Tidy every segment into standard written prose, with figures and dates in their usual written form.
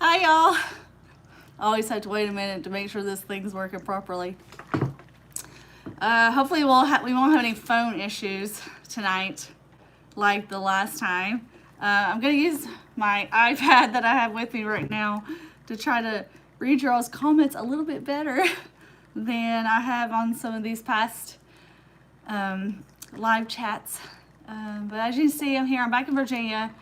Hi y'all. I always have to wait a minute to make sure this thing's working properly. Hopefully we won't have any phone issues tonight like the last time. I'm gonna use my iPad that I have with me right now to try to read y'all's comments a little bit better than I have on some of these past live chats. But as you can see, I'm here. I'm back in Virginia.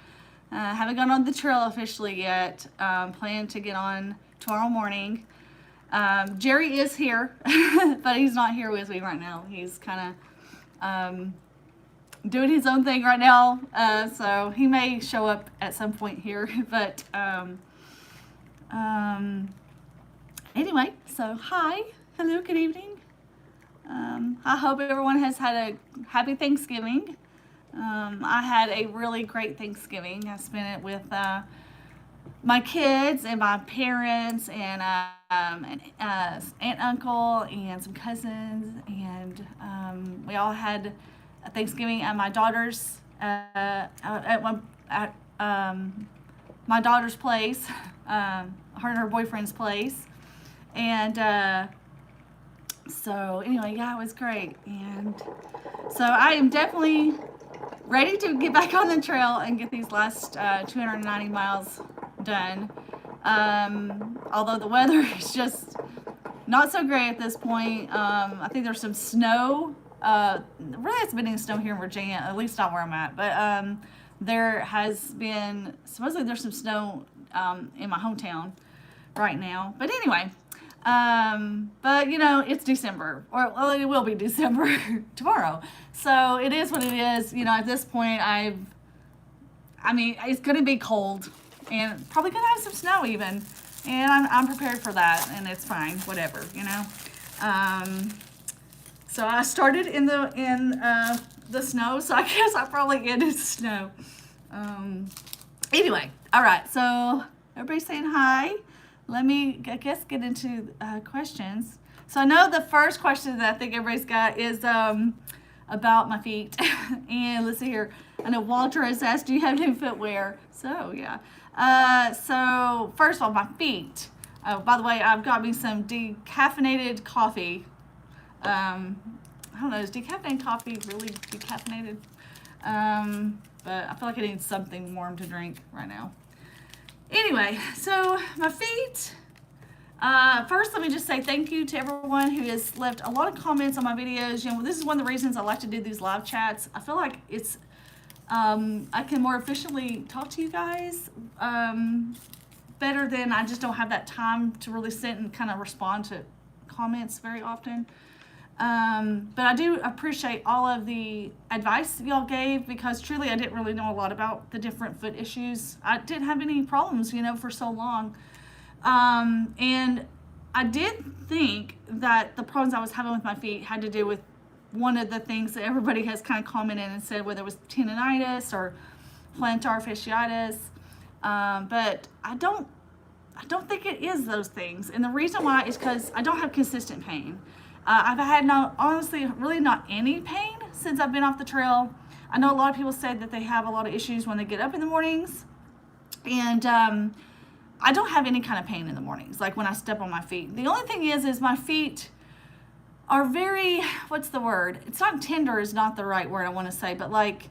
Haven't gone on the trail officially yet. Plan to get on tomorrow morning. Jerry is here, but he's not here with me right now. He's kind of doing his own thing right now, so he may show up at some point here. But anyway, so hi, hello, good evening. I hope everyone has had a happy Thanksgiving. I had a really great Thanksgiving. I spent it with my kids and my parents and an aunt, uncle, and some cousins, and we all had a Thanksgiving at my daughter's my daughter's place, her and her boyfriend's place, and so anyway, yeah, it was great, and so I am definitely ready to get back on the trail and get these last 290 miles done. Although the weather is just not so great at this point. I think there's some snow. Really hasn't been any snow here in Virginia, at least not where I'm at. But there has been, supposedly there's some snow in my hometown right now. But anyway, but you know, it's December, or well, it will be December tomorrow. So it is what it is. You know, at this point, I mean, it's going to be cold and probably going to have some snow even. And I'm prepared for that, and it's fine, whatever, you know. So I started in the snow, so I guess I probably ended snow. Anyway, all right, so everybody's saying hi. Let me, I guess, get into questions. So I know the first question that I think everybody's got is about my feet. And let's see here. I know Walter has asked, do you have new footwear? So, yeah. So, first of all, my feet. Oh, by the way, I've got me some decaffeinated coffee. I don't know, is decaffeinated coffee really decaffeinated? But I feel like I need something warm to drink right now. Anyway, so my feet. First, let me just say thank you to everyone who has left a lot of comments on my videos. You know, this is one of the reasons I like to do these live chats. I feel like it's, I can more efficiently talk to you guys better than I just don't have that time to really sit and kind of respond to comments very often. But I do appreciate all of the advice y'all gave, because truly I didn't really know a lot about the different foot issues. I didn't have any problems, you know, for so long. And I did think that the problems I was having with my feet had to do with one of the things that everybody has kind of commented and said, whether it was tendonitis or plantar fasciitis. But I don't think it is those things. And the reason why is because I don't have consistent pain. I've had honestly, really not any pain since I've been off the trail. I know a lot of people say that they have a lot of issues when they get up in the mornings. And I don't have any kind of pain in the mornings, like when I step on my feet. The only thing is my feet are very, what's the word? It's not tender is not the right word I want to say, but like,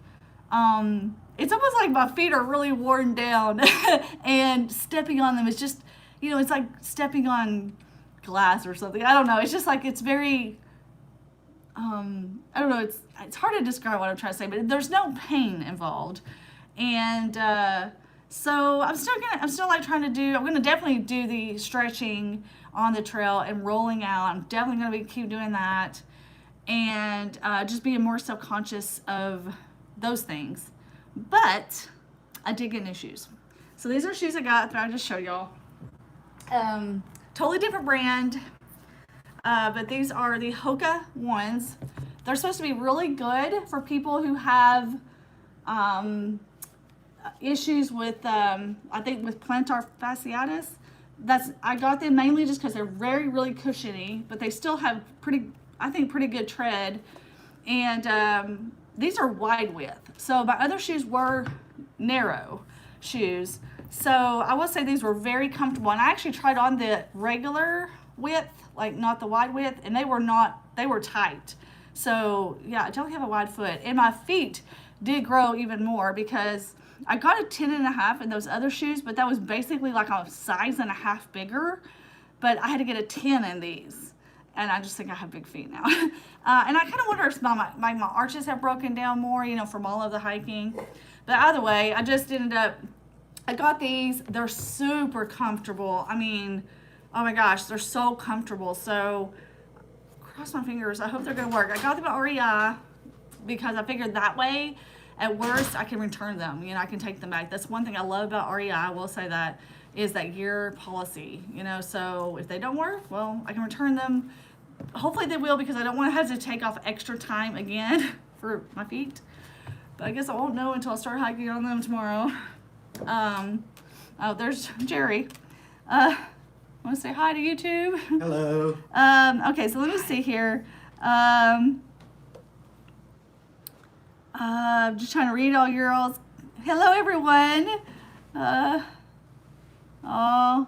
it's almost like my feet are really worn down and stepping on them is just, you know, it's like stepping on glass or something. I don't know. It's just like, it's very, I don't know. It's hard to describe what I'm trying to say, but there's no pain involved. And, so I'm still like trying to do, I'm going to definitely do the stretching on the trail and rolling out. I'm definitely going to keep doing that, and just being more self-conscious of those things. But I did get new shoes. So these are shoes I got that I just showed y'all. Totally different brand, but these are the Hoka ones. They're supposed to be really good for people who have issues with, I think with plantar fasciitis. I got them mainly just because they're really cushiony, but they still have pretty good tread. And these are wide width. So my other shoes were narrow. shoes. So I will say these were very comfortable, and I actually tried on the regular width, like not the wide width, and they were tight. So yeah, I don't have a wide foot, and my feet did grow even more because I got a 10.5 in those other shoes, but that was basically like a size and a half bigger, but I had to get a 10 in these, and I just think I have big feet now. And I kind of wonder if my arches have broken down more, you know, from all of the hiking. But either way, I just ended up, I got these. They're super comfortable. I mean, oh my gosh, they're so comfortable. So cross my fingers. I hope they're going to work. I got them at REI because I figured that way, at worst, I can return them. You know, I can take them back. That's one thing I love about REI, I will say that, is that year policy. You know, so if they don't work, well, I can return them. Hopefully they will, because I don't want to have to take off extra time again for my feet. But I guess I won't know until I start hiking on them tomorrow. Oh, there's Jerry. Want to say hi to YouTube? Hello. Okay, so let me see here. Just trying to read all your all's. Hello, everyone. Oh,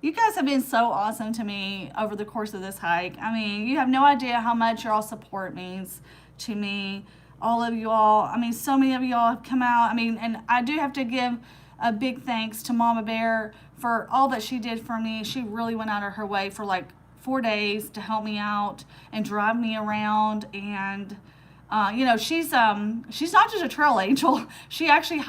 you guys have been so awesome to me over the course of this hike. I mean, you have no idea how much your all support means to me. All of you all. I mean, so many of you all have come out. I mean, and I do have to give a big thanks to Mama Bear for all that she did for me. She really went out of her way for like 4 days to help me out and drive me around. And you know, she's not just a trail angel. She actually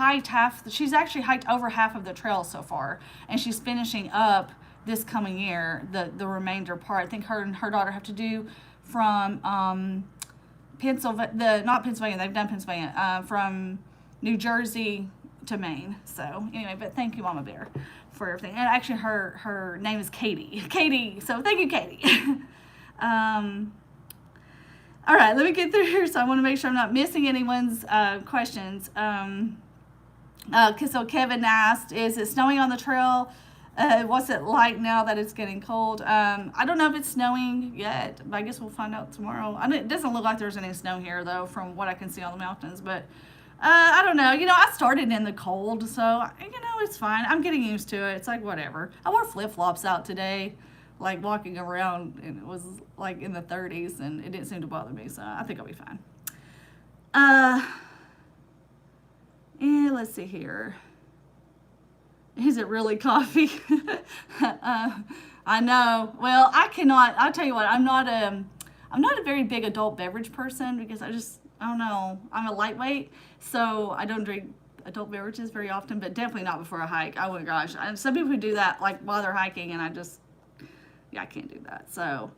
she's actually hiked over half of the trail so far, and she's finishing up this coming year the remainder part. I think her and her daughter have to do from Pennsylvania, not Pennsylvania. They've done Pennsylvania, from New Jersey to Maine. So anyway, but thank you, Mama Bear, for everything. And actually, her name is Katie. Katie. So thank you, Katie. All right, let me get through here. So I want to make sure I'm not missing anyone's questions. So Kevin asked, is it snowing on the trail? What's it like now that it's getting cold? I don't know if it's snowing yet, but I guess we'll find out tomorrow. It doesn't look like there's any snow here, though, from what I can see on the mountains. But I don't know. You know, I started in the cold, so, you know, it's fine. I'm getting used to it. It's like, whatever. I wore flip-flops out today, like walking around, and it was like in the 30s, and it didn't seem to bother me, so I think I'll be fine. And let's see here. Is it really coffee? I know. Well, I'll tell you what, I'm not a very big adult beverage person, because I don't know, I'm a lightweight, so I don't drink adult beverages very often, but definitely not before a hike. Oh my gosh. Some people who do that like while they're hiking, and I can't do that. So,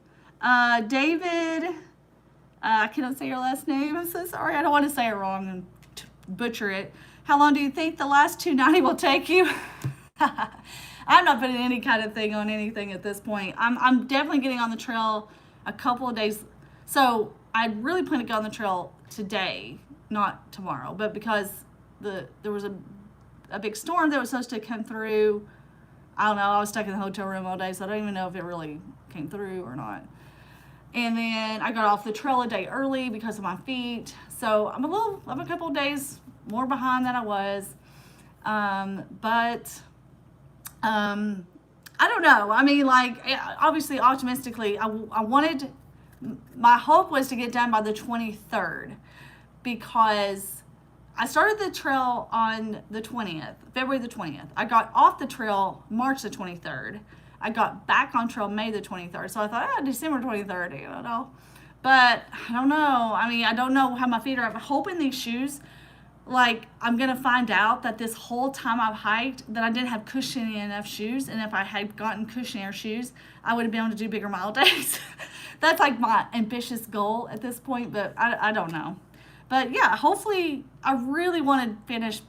David, I cannot say your last name. I'm so sorry. I don't want to say it wrong and butcher it. How long do you think the last 290 will take you? I'm not putting any kind of thing on anything at this point. I'm definitely getting on the trail a couple of days. So I really plan to get on the trail today, not tomorrow, but because there was a big storm that was supposed to come through. I don't know, I was stuck in the hotel room all day, so I don't even know if it really came through or not. And then I got off the trail a day early because of my feet. So I'm a couple of days more behind than I was. But I don't know. I mean, like, obviously, optimistically, my hope was to get done by the 23rd, because I started the trail on the 20th, February the 20th. I got off the trail March the 23rd. I got back on trail May the 23rd. So I thought, December 23rd, you know. But I don't know. I mean, I don't know how my feet are. I'm hoping these shoes, like, I'm going to find out that this whole time I've hiked that I didn't have cushiony enough shoes. And if I had gotten cushionier shoes, I would have been able to do bigger mile days. That's like my ambitious goal at this point, but I don't know. But yeah, hopefully, I really want to finish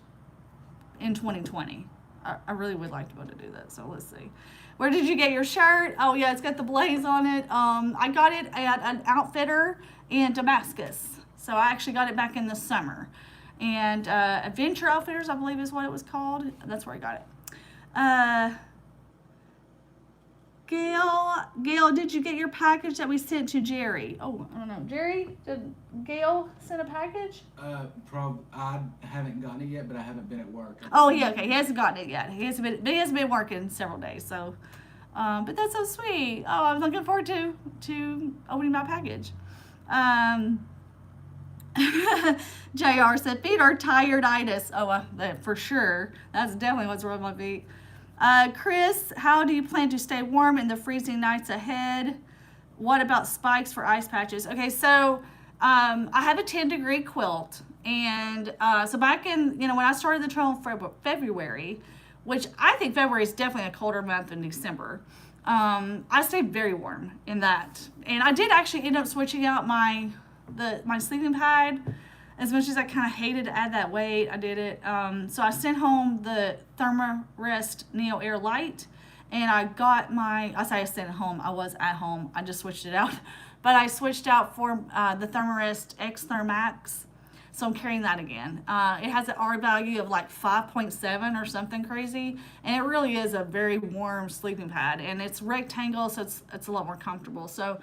in 2020. I really would like to be able to do that, so let's see. Where did you get your shirt? Oh yeah, it's got the blaze on it. I got it at an outfitter in Damascus. So I actually got it back in the summer. And Adventure Outfitters, I believe is what it was called. That's where I got it. Gail, did you get your package that we sent to Jerry? Oh, I don't know. Jerry, did Gail send a package? I haven't gotten it yet, but I haven't been at work. Oh, yeah, okay. He hasn't gotten it yet. He hasn't been working several days, so. But that's so sweet. Oh, I'm looking forward to opening my package. JR said, feet are tired-itis. Oh, for sure. That's definitely what's wrong with my feet. Chris, how do you plan to stay warm in the freezing nights ahead? What about spikes for ice patches? Okay, so I have a 10-degree quilt. And so back in, when I started the trail in February, which I think February is definitely a colder month than December, I stayed very warm in that. And I did actually end up switching out my sleeping pad. As much as I kind of hated to add that weight, I did it. So I sent home the Thermarest Neo Air Light, and I got I sent it home. I was at home. I just switched it out. But I switched out for the Thermarest X Thermax. So I'm carrying that again. It has an R value of like 5.7 or something crazy. And it really is a very warm sleeping pad. And it's rectangle, so it's a lot more comfortable. So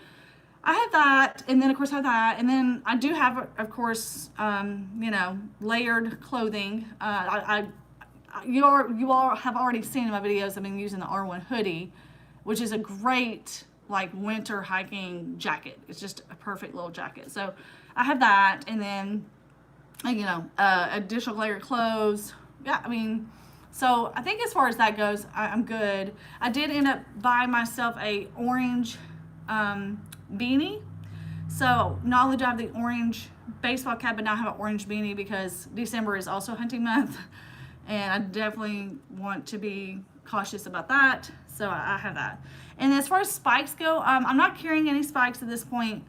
I have that, and then of course I have that, and then I do have, of course, layered clothing. You all have already seen in my videos. I've been using the R1 hoodie, which is a great like winter hiking jacket. It's just a perfect little jacket. So I have that, and then additional layered clothes. Yeah, I mean. So I think as far as that goes, I'm good. I did end up buying myself a orange beanie. So not only do I have the orange baseball cap, but now I have an orange beanie because December is also hunting month, and I definitely want to be cautious about that. So I have that. And as far as spikes go, I'm not carrying any spikes at this point.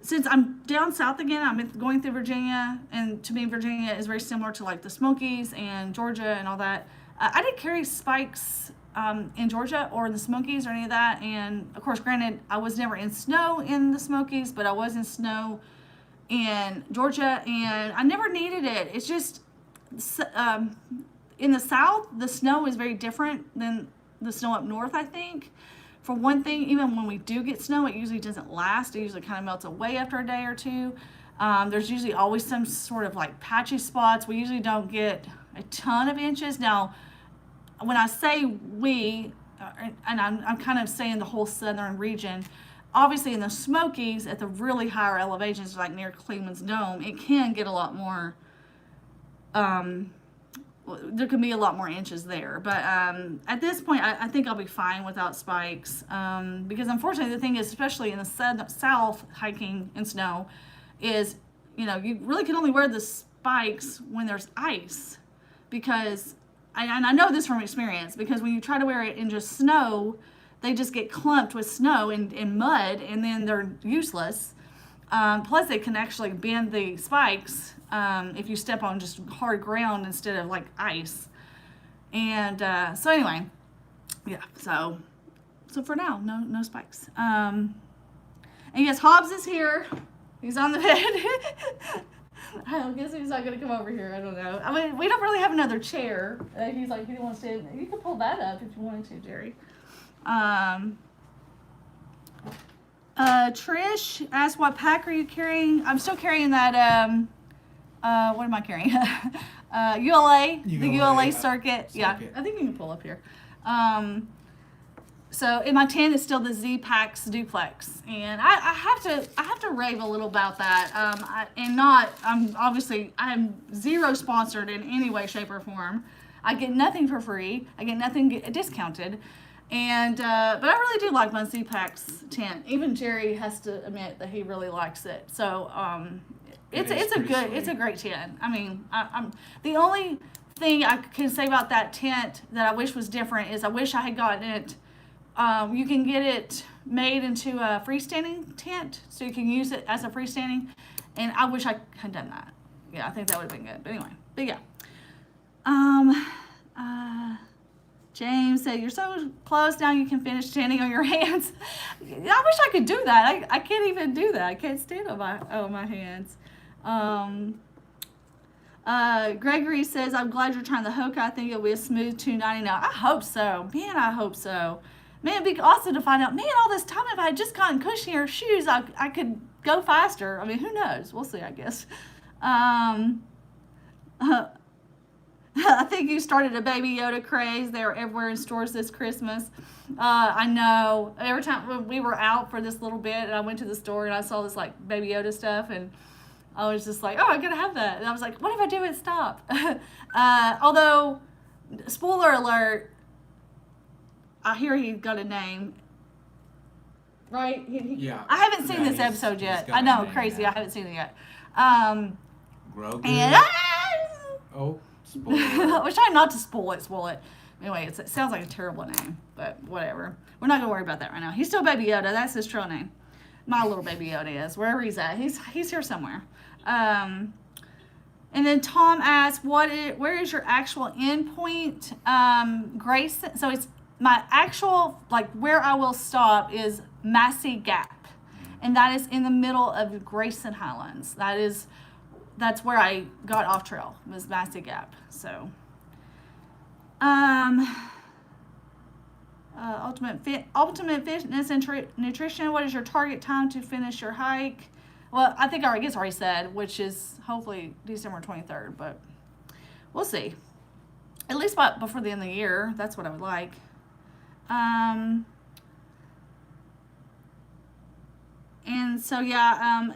Since I'm down south again, I'm going through Virginia, and to me Virginia is very similar to like the Smokies and Georgia and all that. I didn't carry spikes in Georgia or the Smokies or any of that. And of course, granted, I was never in snow in the Smokies, but I was in snow in Georgia, and I never needed it. It's just in the South, the snow is very different than the snow up north, I think. For one thing, even when we do get snow, it usually doesn't last. It usually kind of melts away after a day or two. There's usually always some sort of like patchy spots. We usually don't get a ton of inches. Now, when I say we, and I'm kind of saying the whole southern region, obviously in the Smokies at the really higher elevations, like near Cleveland's Dome, it can get a lot more, there can be a lot more inches there. But at this point, I think I'll be fine without spikes. Because unfortunately, the thing is, especially in the south hiking in snow, is, you really can only wear the spikes when there's ice. Because and I know this from experience, because when you try to wear it in just snow, they just get clumped with snow and mud, and then they're useless. Plus, they can actually bend the spikes if you step on just hard ground instead of like ice. And so anyway, yeah. So for now, no spikes. And yes, Hobbs is here. He's on the bed. I guess he's not gonna come over here. I don't know. I mean, we don't really have another chair. He's like, he wants to. You can pull that up if you wanted to, Jerry. Trish asked, what pack are you carrying? I'm still carrying that. What am I carrying? ULA, the ULA circuit. Yeah, I think you can pull up here. So in my tent is still the Z-Pax duplex, and I have to rave a little about that. I am zero sponsored in any way, shape, or form. I get nothing for free. I get nothing discounted, and but I really do like my Z-Pax tent. Even Jerry has to admit that he really likes it. So it's a great tent. I mean, I'm the only thing I can say about that tent that I wish was different is I wish I had gotten it. You can get it made into a freestanding tent, so you can use it as a freestanding, and I wish I had done that. Yeah, I think that would have been good. But anyway, yeah. James said, you're so close now you can finish standing on your hands. I wish I could do that. I can't even do that. I can't stand on my hands. Gregory says, I'm glad you're trying the Hoka. I think it'll be a smooth 290 now. I hope so. Man, I hope so. Man, it'd be awesome to find out, man, all this time, if I had just gotten cushier shoes, I could go faster. I mean, who knows? We'll see, I guess. I think you started a Baby Yoda craze. They were everywhere in stores this Christmas. I know. Every time we were out for this little bit, and I went to the store and I saw this like Baby Yoda stuff, and I was just like, oh, I gotta have that. And I was like, what if I do it? Stop. Although, spoiler alert, I hear he got a name. Right? Yeah. I haven't seen Yeah, this episode yet. got I know, a name, crazy. yeah. I haven't seen it yet. Grogu. And Oh, spoiler. we're trying not to spoil it. Anyway, it sounds like a terrible name, but whatever. We're not gonna worry about that right now. He's still Baby Yoda. That's his true name. My little Baby Yoda is wherever he's at. He's here somewhere. And then Tom asks, where is your actual endpoint? Grace. So it's my actual, like, where I will stop is Massey Gap, and that is in the middle of Grayson Highlands. That's where I got off trail, was Massey Gap. So, ultimate fitness and nutrition. What is your target time to finish your hike? Well, I think I already said, which is hopefully December 23rd, but we'll see. At least before the end of the year. That's what I would like. And so, yeah,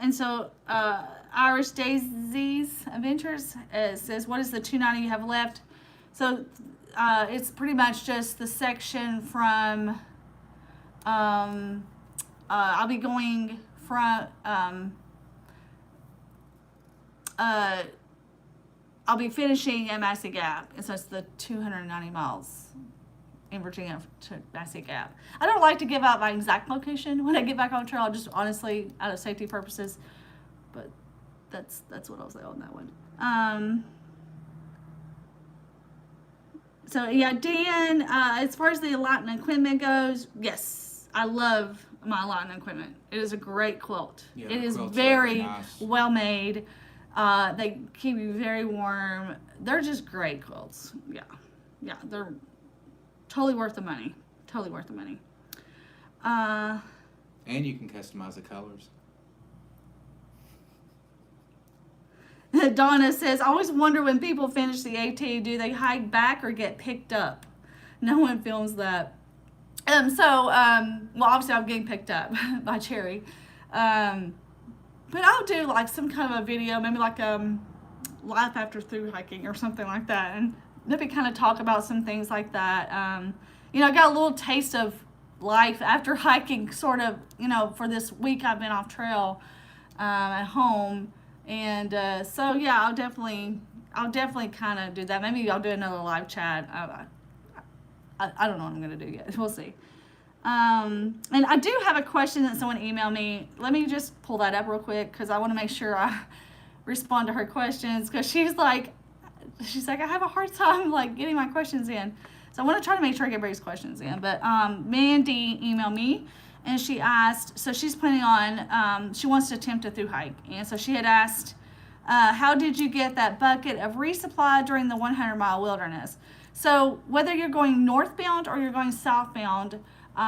Irish Daisy's Adventures says, what is the 290 you have left? So, it's pretty much just the section from, I'll be going from, I'll be finishing at Massey Gap, and so it's the 290 miles in Virginia to Massey Gap. I don't like to give out my exact location when I get back on trail, just honestly out of safety purposes, but that's what I'll say on that one. So yeah, Dan, as far as the Latin equipment goes, yes, I love my Latin equipment. It is a great quilt. Yeah, it is quilts are very nice. well made. They keep you very warm. They're just great quilts. Yeah, they're totally worth the money. Totally worth the money. And you can customize the colors. Donna says, I always wonder when people finish the AT, do they hike back or get picked up? No one films that. Well, obviously I'm getting picked up by Cherry. But I'll do like some kind of a video, maybe like life after through hiking or something like that, and maybe kind of talk about some things like that. I got a little taste of life after hiking, sort of, for this week I've been off trail at home, and so yeah, I'll definitely kind of do that. Maybe I'll do another live chat. I don't know what I'm gonna do yet. We'll see. And I do have a question that someone emailed me. Let me just pull that up real quick because I want to make sure I respond to her questions, because she's like, I have a hard time like getting my questions in. So I want to try to make sure I get everybody's questions in. But Mandy emailed me and she asked, so she's planning on, she wants to attempt a through hike. And so she had asked, how did you get that bucket of resupply during the 100-mile wilderness? So whether you're going northbound or you're going southbound,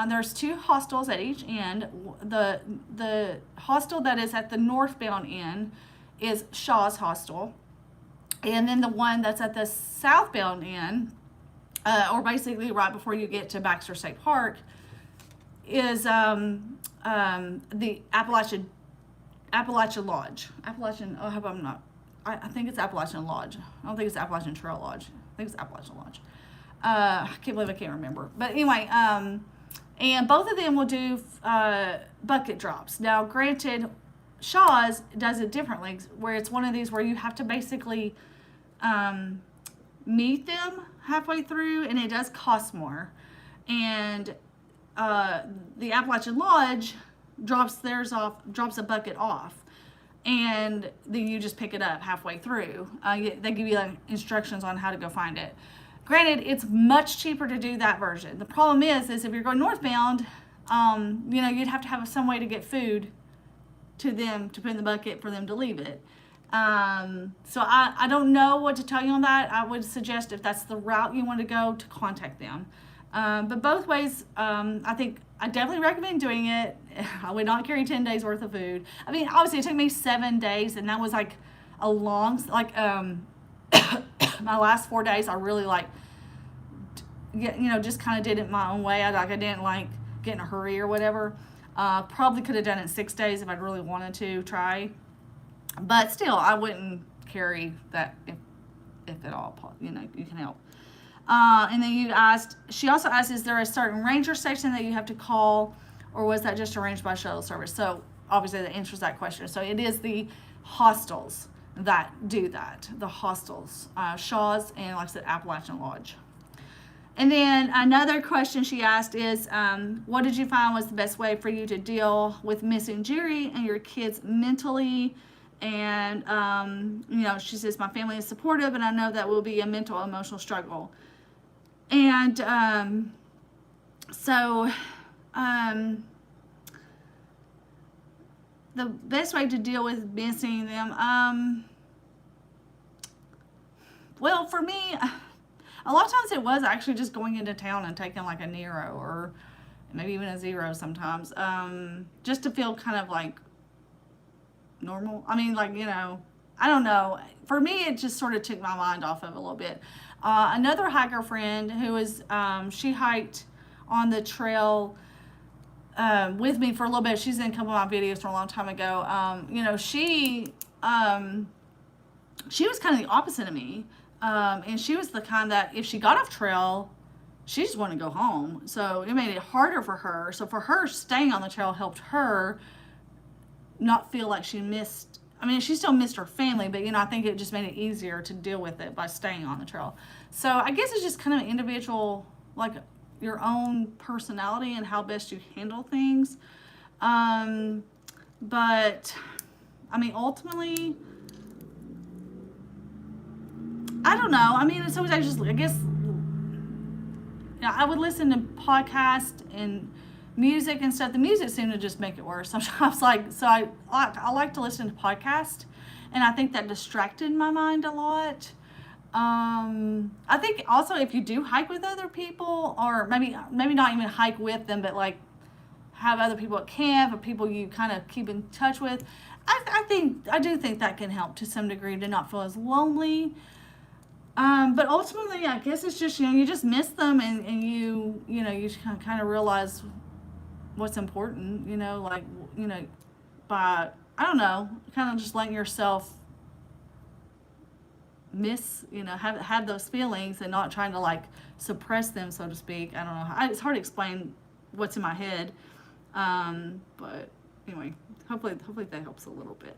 there's two hostels at each end. The hostel that is at the northbound end is Shaw's Hostel. And then the one that's at the southbound end, or basically right before you get to Baxter State Park, is the Appalachian Lodge. I think it's Appalachian Lodge. I don't think it's Appalachian Trail Lodge. I think it's Appalachian Lodge. I can't believe I can't remember. But anyway, and both of them will do bucket drops. Now, granted, Shaw's does it differently, where it's one of these where you have to basically meet them halfway through, and it does cost more. And the Appalachian Lodge drops a bucket off, and then you just pick it up halfway through. They give you instructions on how to go find it. Granted, it's much cheaper to do that version. The problem is if you're going northbound, you'd have to have some way to get food to them to put in the bucket for them to leave it. So I don't know what to tell you on that. I would suggest if that's the route you want to go, to contact them. But both ways, I think I definitely recommend doing it. I would not carry 10 days worth of food. I mean, obviously it took me 7 days, and that was like a long, like, my last 4 days, I really like, just kind of did it my own way. I didn't like get in a hurry or whatever. Probably could have done it 6 days if I'd really wanted to try, but still, I wouldn't carry that if at all. You can help. And then she also asked, is there a certain ranger station that you have to call, or was that just arranged by shuttle service? So obviously that answers that question. So it is the hostels that do that. The hostels, Shaw's and, like I said, Appalachian Lodge. And then another question she asked is, what did you find was the best way for you to deal with missing Jerry and your kids mentally? And, she says, my family is supportive, and I know that will be a mental, emotional struggle. And the best way to deal with missing them, well, for me, a lot of times it was actually just going into town and taking like a Nero or maybe even a Zero sometimes, just to feel kind of like normal. I mean, like, I don't know. For me, it just sort of took my mind off of it a little bit. Another hiker friend who was, she hiked on the trail with me for a little bit. She's in a couple of my videos from a long time ago. She was kind of the opposite of me. And she was the kind that if she got off trail, she just wanted to go home. So it made it harder for her. So for her, staying on the trail helped her not feel like she missed. I mean, she still missed her family, but I think it just made it easier to deal with it by staying on the trail. So I guess it's just kind of individual, like your own personality and how best you handle things. But I mean, ultimately, I don't know. I mean, it's always, I guess, I would listen to podcasts and music and stuff. The music seemed to just make it worse sometimes. I like to listen to podcasts, and I think that distracted my mind a lot. I think also if you do hike with other people, or maybe not even hike with them, but like have other people at camp or people you kind of keep in touch with, I do think that can help to some degree to not feel as lonely. But ultimately, I guess it's just, you just miss them, and you kind of realize what's important, by, I don't know, kind of just letting yourself miss, have those feelings and not trying to like suppress them, so to speak. I don't know. It's hard to explain what's in my head. But anyway, hopefully that helps a little bit.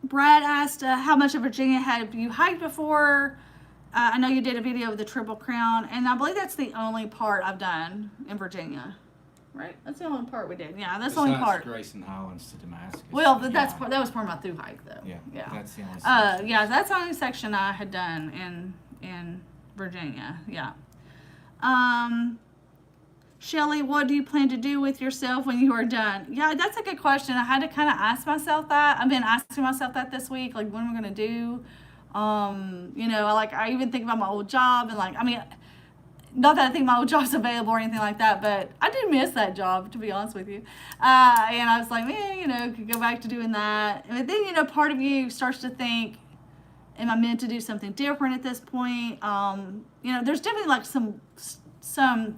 Brad asked, how much of Virginia have you hiked before? I know you did a video of the Triple Crown, and I believe that's the only part I've done in Virginia, right? That's the only part we did. Yeah, that's the only part. Grayson Highlands to Damascus. Well, but that was part of my through hike, though. Yeah. That's the only section. Yeah, that's the only section I had done in Virginia. Yeah. Shelly, what do you plan to do with yourself when you are done? Yeah, that's a good question. I had to kind of ask myself that. I've been asking myself that this week, like, what am I going to do? I even think about my old job, and not that I think my old job's available or anything like that, but I do miss that job, to be honest with you. And I was like, man, could go back to doing that. And then, part of you starts to think, am I meant to do something different at this point? There's definitely like some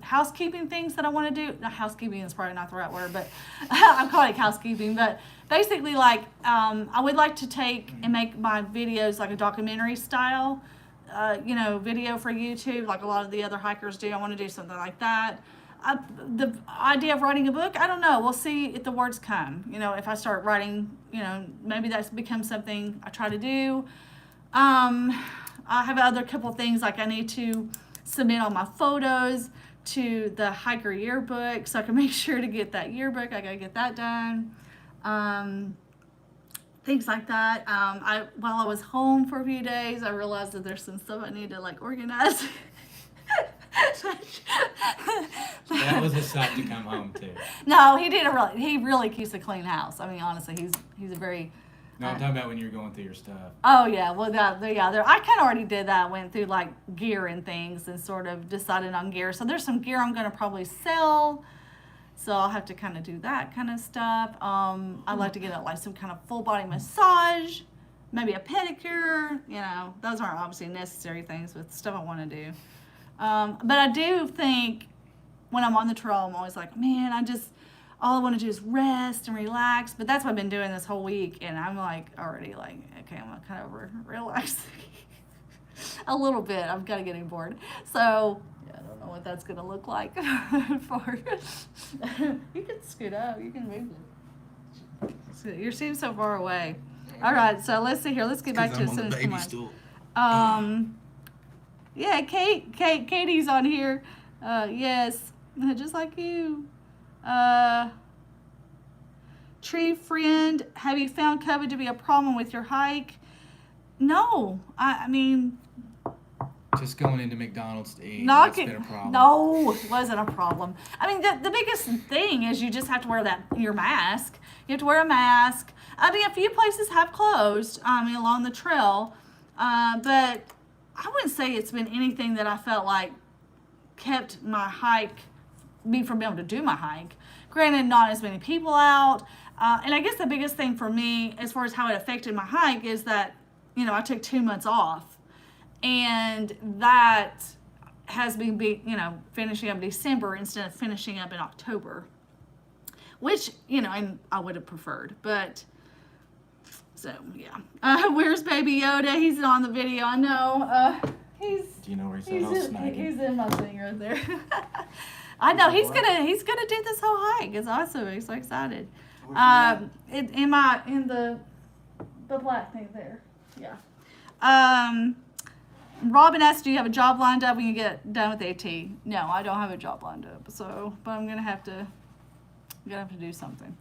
housekeeping things that I want to do. Now, housekeeping is probably not the right word, but I'm calling it housekeeping. But basically, I would like to take and make my videos like a documentary style, video for YouTube, like a lot of the other hikers do. I want to do something like that. The idea of writing a book, I don't know. We'll see if the words come. If I start writing, maybe that's becomes something I try to do. I have other couple things, like I need to submit all my photos to the hiker yearbook, so I can make sure to get that yearbook. I gotta get that done. Things like that. While I was home for a few days, I realized that there's some stuff I need to like organize. That was a sight to come home to. No, he really keeps a clean house. I mean, honestly, he's a very No, I'm talking about when you're going through your stuff. Oh yeah, well I kind of already did that. Went through like gear and things and sort of decided on gear. So there's some gear I'm gonna probably sell. So I'll have to kind of do that kind of stuff. I'd like to get like some kind of full body massage, maybe a pedicure. You know, those aren't obviously necessary things, but stuff I want to do. But I do think when I'm on the trail, I'm always like, man, all I want to do is rest and relax. But that's what I've been doing this whole week, and I'm like already like, okay, I'm kind of relaxing a little bit. I'm kind of getting bored. So yeah, I don't know what that's gonna look like for. You can scoot up. You can move it. So you're sitting so far away. All right, so let's see here. Let's get back to as soon as come on. Yeah, Katie's on here. Yes, just like you. Tree friend, have you found COVID to be a problem with your hike? No, I mean. Just going into McDonald's to eat. That's been a problem. No, it wasn't a problem. I mean, the biggest thing is you just have to wear your mask. You have to wear a mask. I mean, a few places have closed, along the trail, but I wouldn't say it's been anything that I felt like kept me from being able to do my hike. Granted, not as many people out, and I guess the biggest thing for me, as far as how it affected my hike, is that I took 2 months off. And that has been, finishing up in December instead of finishing up in October, which, and I would have preferred. But, so, yeah. Where's Baby Yoda? He's on the video. I know. Do you know where he's at? I'll snag him. He's in my thing right there. I know. He's gonna do this whole hike. It's awesome. He's so excited. In the black thing there. Yeah. Robin asked, do you have a job lined up when you get done with AT? No, I don't have a job lined up. But I'm gonna have to do something.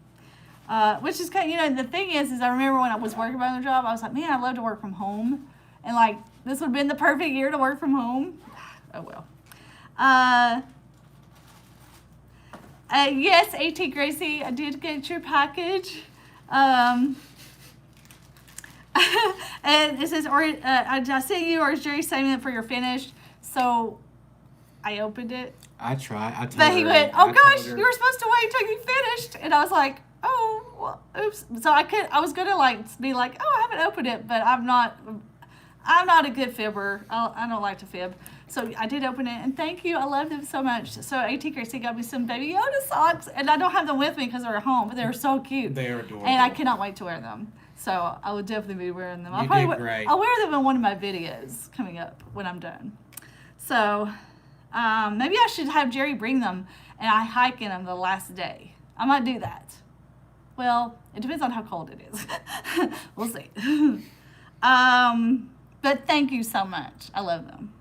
Which is kind of, the thing is I remember when I was working my other job, I was like, man, I'd love to work from home. And like, this would have been the perfect year to work from home. Oh well. Yes, AT Gracie, I did get your package. And it says, I sent you, or is Jerry saving it for your finished? So I opened it. I tried. But he went, oh gosh, you were supposed to wait till you finished. And I was like, oh, well, oops. So I was going to be like, oh, I haven't opened it, but I'm not a good fibber. I don't like to fib. So I did open it, and thank you. I love them so much. So AT Gracie got me some Baby Yoda socks, and I don't have them with me because they're at home, but they're so cute. They are adorable. And I cannot wait to wear them. So I would definitely be wearing them. Great. I'll wear them in one of my videos coming up when I'm done. So maybe I should have Jerry bring them, and I hike in them the last day. I might do that. Well, it depends on how cold it is. We'll see. But thank you so much. I love them.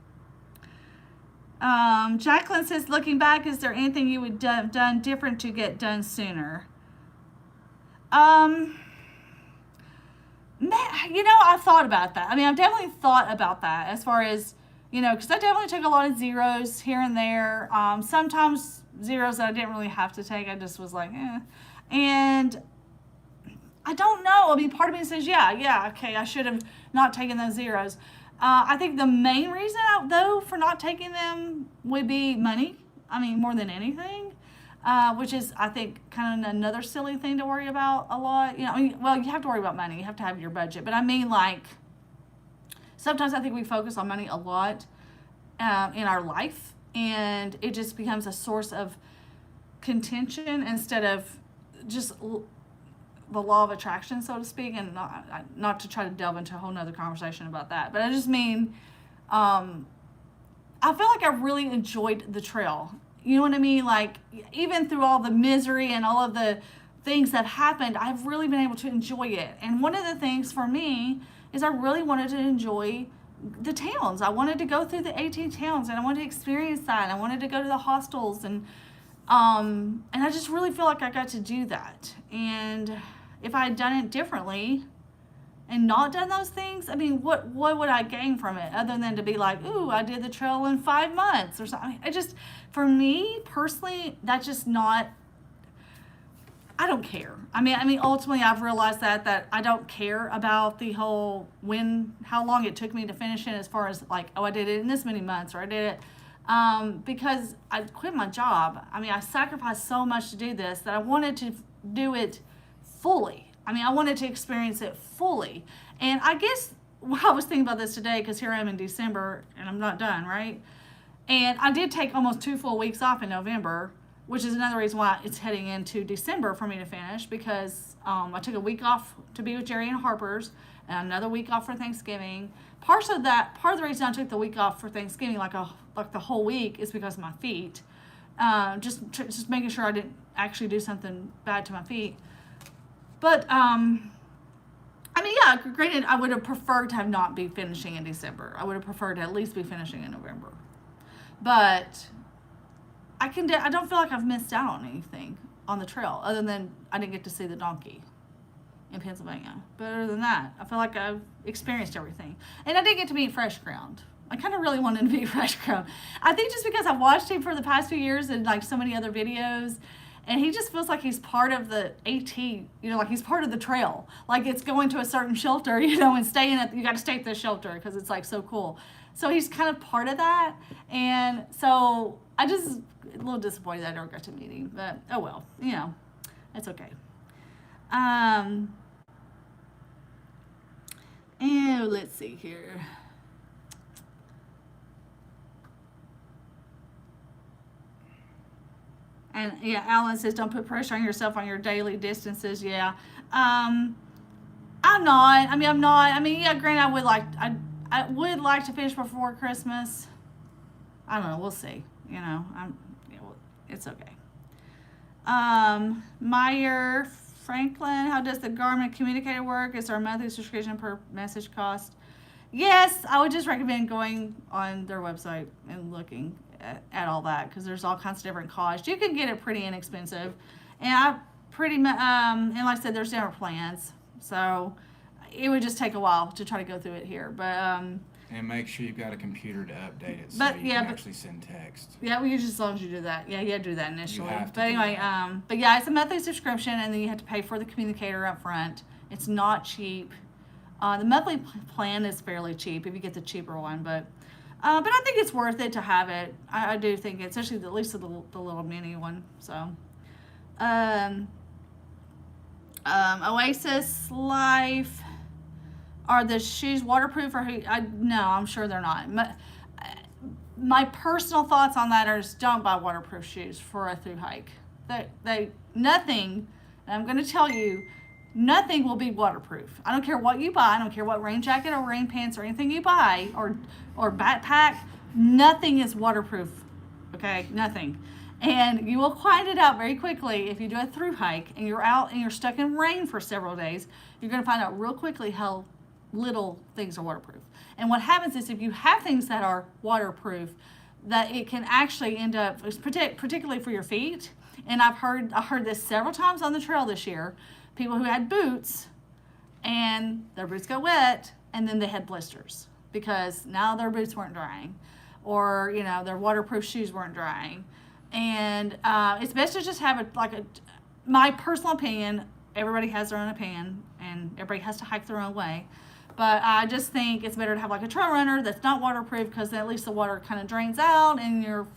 Jacqueline says, looking back, is there anything you would have done different to get done sooner? I've thought about that. I mean, I've definitely thought about that as far as, because I definitely took a lot of zeros here and there. Sometimes zeros that I didn't really have to take. I just was like, eh. And I don't know. I mean, part of me says, yeah, okay, I should have not taken those zeros. I think the main reason, though, for not taking them would be money. I mean, more than anything. Which is, I think, kind of another silly thing to worry about a lot. You have to worry about money. You have to have your budget. But I mean, sometimes I think we focus on money a lot in our life, and it just becomes a source of contention instead of just the law of attraction, so to speak, and not to try to delve into a whole nother conversation about that. But I just mean, I feel like I really enjoyed the trail. You know what I mean? Like, even through all the misery and all of the things that happened, I've really been able to enjoy it. And one of the things for me is I really wanted to enjoy the towns. I wanted to go through the 18 towns, and I wanted to experience that. And I wanted to go to the hostels, and I just really feel like I got to do that. And if I had done it differently and not done those things, I mean, what would I gain from it other than to be like, ooh, I did the trail in 5 months or something? For me personally, that's just not, I don't care. I mean, ultimately, I've realized that I don't care about the whole how long it took me to finish it, as far as like, oh, I did it in this many months, or I did it, because I quit my job. I mean, I sacrificed so much to do this that I wanted to do it fully. I mean, I wanted to experience it fully. And I guess I was thinking about this today, because here I am in December and I'm not done, right? And I did take almost 2 full weeks off in November, which is another reason why it's heading into December for me to finish, because I took a week off to be with Jerry and Harper's, and another week off for Thanksgiving. Part of the reason I took the week off for Thanksgiving, like the whole week, is because of my feet. Just making sure I didn't actually do something bad to my feet. But I mean, yeah, granted, I would have preferred to have not be finishing in December. I would have preferred to at least be finishing in November. But I don't feel like I've missed out on anything on the trail, other than I didn't get to see the donkey in Pennsylvania. But other than that, I feel like I've experienced everything. And I did get to meet Fresh Ground. I kind of really wanted to meet Fresh Ground. I think just because I've watched him for the past few years and like so many other videos, and he just feels like he's part of the AT, like he's part of the trail. Like it's going to a certain shelter, and staying you got to stay at this shelter because it's like so cool. So he's kind of part of that. And so I just, a little disappointed that I never got to meet him, but oh well, it's okay. And let's see here. And yeah, Alan says, don't put pressure on yourself on your daily distances. Yeah. I'm not. I'm not. Yeah, granted, I would like to finish before Christmas. I don't know. We'll see. It's okay. Meyer Franklin, how does the Garmin communicator work? Is there a monthly subscription per message cost? Yes, I would just recommend going on their website and looking at all that, because there's all kinds of different costs. You can get it pretty inexpensive, and and like I said, there's different plans, so it would just take a while to try to go through it here, but and make sure you've got a computer to update it, so you can actually send text. Yeah, well, just as long as you do that. Yeah, you have to do that initially. You have to but anyway, but yeah, it's a monthly subscription, and then you have to pay for the communicator up front. It's not cheap. The monthly plan is fairly cheap if you get the cheaper one, but I think it's worth it to have it. I do think it, especially at least the little mini one. So, Oasis Life. Are the shoes waterproof, or no, I'm sure they're not. My personal thoughts on that are, don't buy waterproof shoes for a through hike. Nothing, and I'm going to tell you, nothing will be waterproof. I don't care what you buy. I don't care what rain jacket or rain pants or anything you buy, or backpack. Nothing is waterproof. Okay, nothing. And you will find it out very quickly if you do a through hike and you're out and you're stuck in rain for several days. You're going to find out real quickly how little things are waterproof. And what happens is, if you have things that are waterproof, that it can actually end up, particularly for your feet. And I heard this several times on the trail this year. People who had boots and their boots got wet, and then they had blisters because now their boots weren't drying, or their waterproof shoes weren't drying. And it's best to just have my personal opinion. Everybody has their own opinion, and everybody has to hike their own way. But I just think it's better to have like a trail runner that's not waterproof, because then at least the water kind of drains out, and your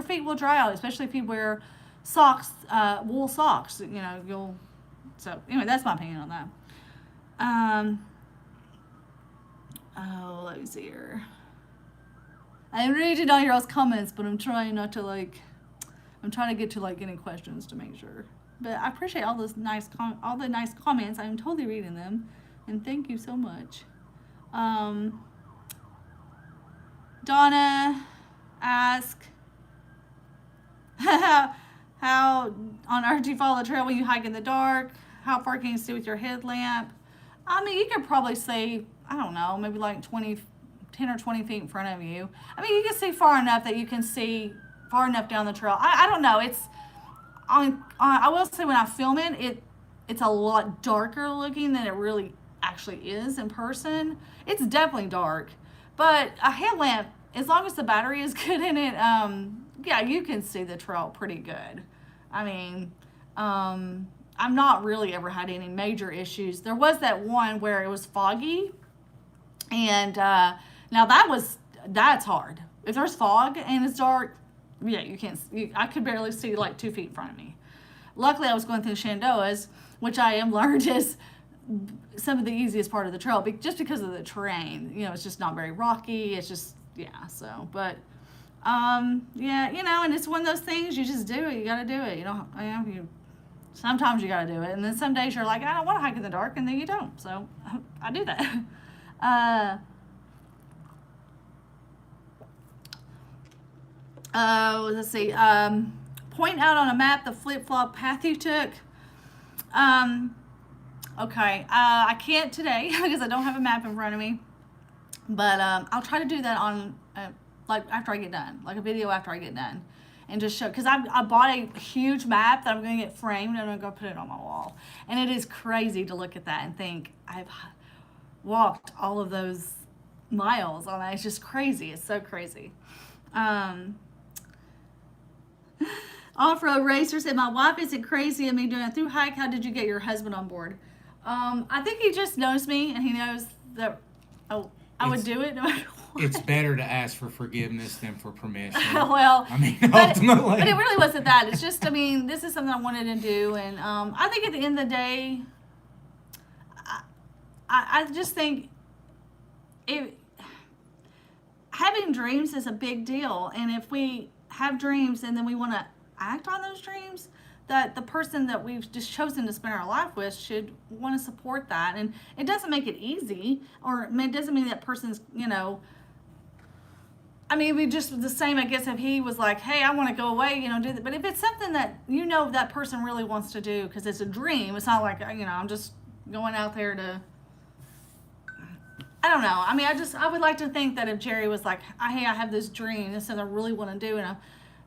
feet will dry out, especially if you wear socks, wool socks. So anyway, that's my opinion on that. Let me see here. I'm reading all your all's comments, but I'm trying not to I'm trying to get to any questions to make sure. But I appreciate all the nice comments. I'm totally reading them, and thank you so much. Donna asked, how on earth do you follow the trail when you hike in the dark? How far can you see with your headlamp? You could probably see, I don't know, maybe 10 or 20 feet in front of you. You can see far enough that you can see far enough down the trail. I don't know. I will say, when I film it's a lot darker looking than it really actually is in person. It's definitely dark, but a headlamp, as long as the battery is good in it, yeah, you can see the trail pretty good. I I've not really ever had any major issues. There was that one where it was foggy, and now that's hard. If there's fog and it's dark, yeah, you can't. I could barely see like 2 feet in front of me. Luckily, I was going through Shenandoahs, which I am learned is some of the easiest part of the trail, just because of the terrain. You know, it's just not very rocky. It's just, yeah. So, but yeah, you know, and it's one of those things you just do it. You got to do it. You know, sometimes you got to do it, and then some days you're like, I don't want to hike in the dark, and then you don't. So I do that. Let's see. Point out on a map the flip-flop path you took. Okay. I can't today because I don't have a map in front of me. But I'll try to do that on like after I get done, like a video after I get done, and just show. Because I bought a huge map that I'm going to get framed and I'm going to go put it on my wall. And it is crazy to look at that and think I've walked all of those miles on that. It's just crazy. It's so crazy. Off-road racer said, my wife isn't crazy of me doing a through hike. How did you get your husband on board? I think he just knows me, and he knows that I would do it no matter what. It's better to ask for forgiveness than for permission. Well, I mean, ultimately. But it really wasn't that. It's just, I mean, this is something I wanted to do, and I think at the end of the day, I just think having dreams is a big deal, and if we have dreams and then we want to act on those dreams, that the person that we've just chosen to spend our life with should want to support that. And it doesn't make it easy, or it doesn't mean that person's, you know, I mean, we just the same, I guess, if he was like, hey, I want to go away, you know, do that. But if it's something that, you know, that person really wants to do because it's a dream, it's not like, you know, I'm just going out there to, I don't know. I mean, I would like to think that if Jerry was like, hey, I have this dream, this is something I really want to do,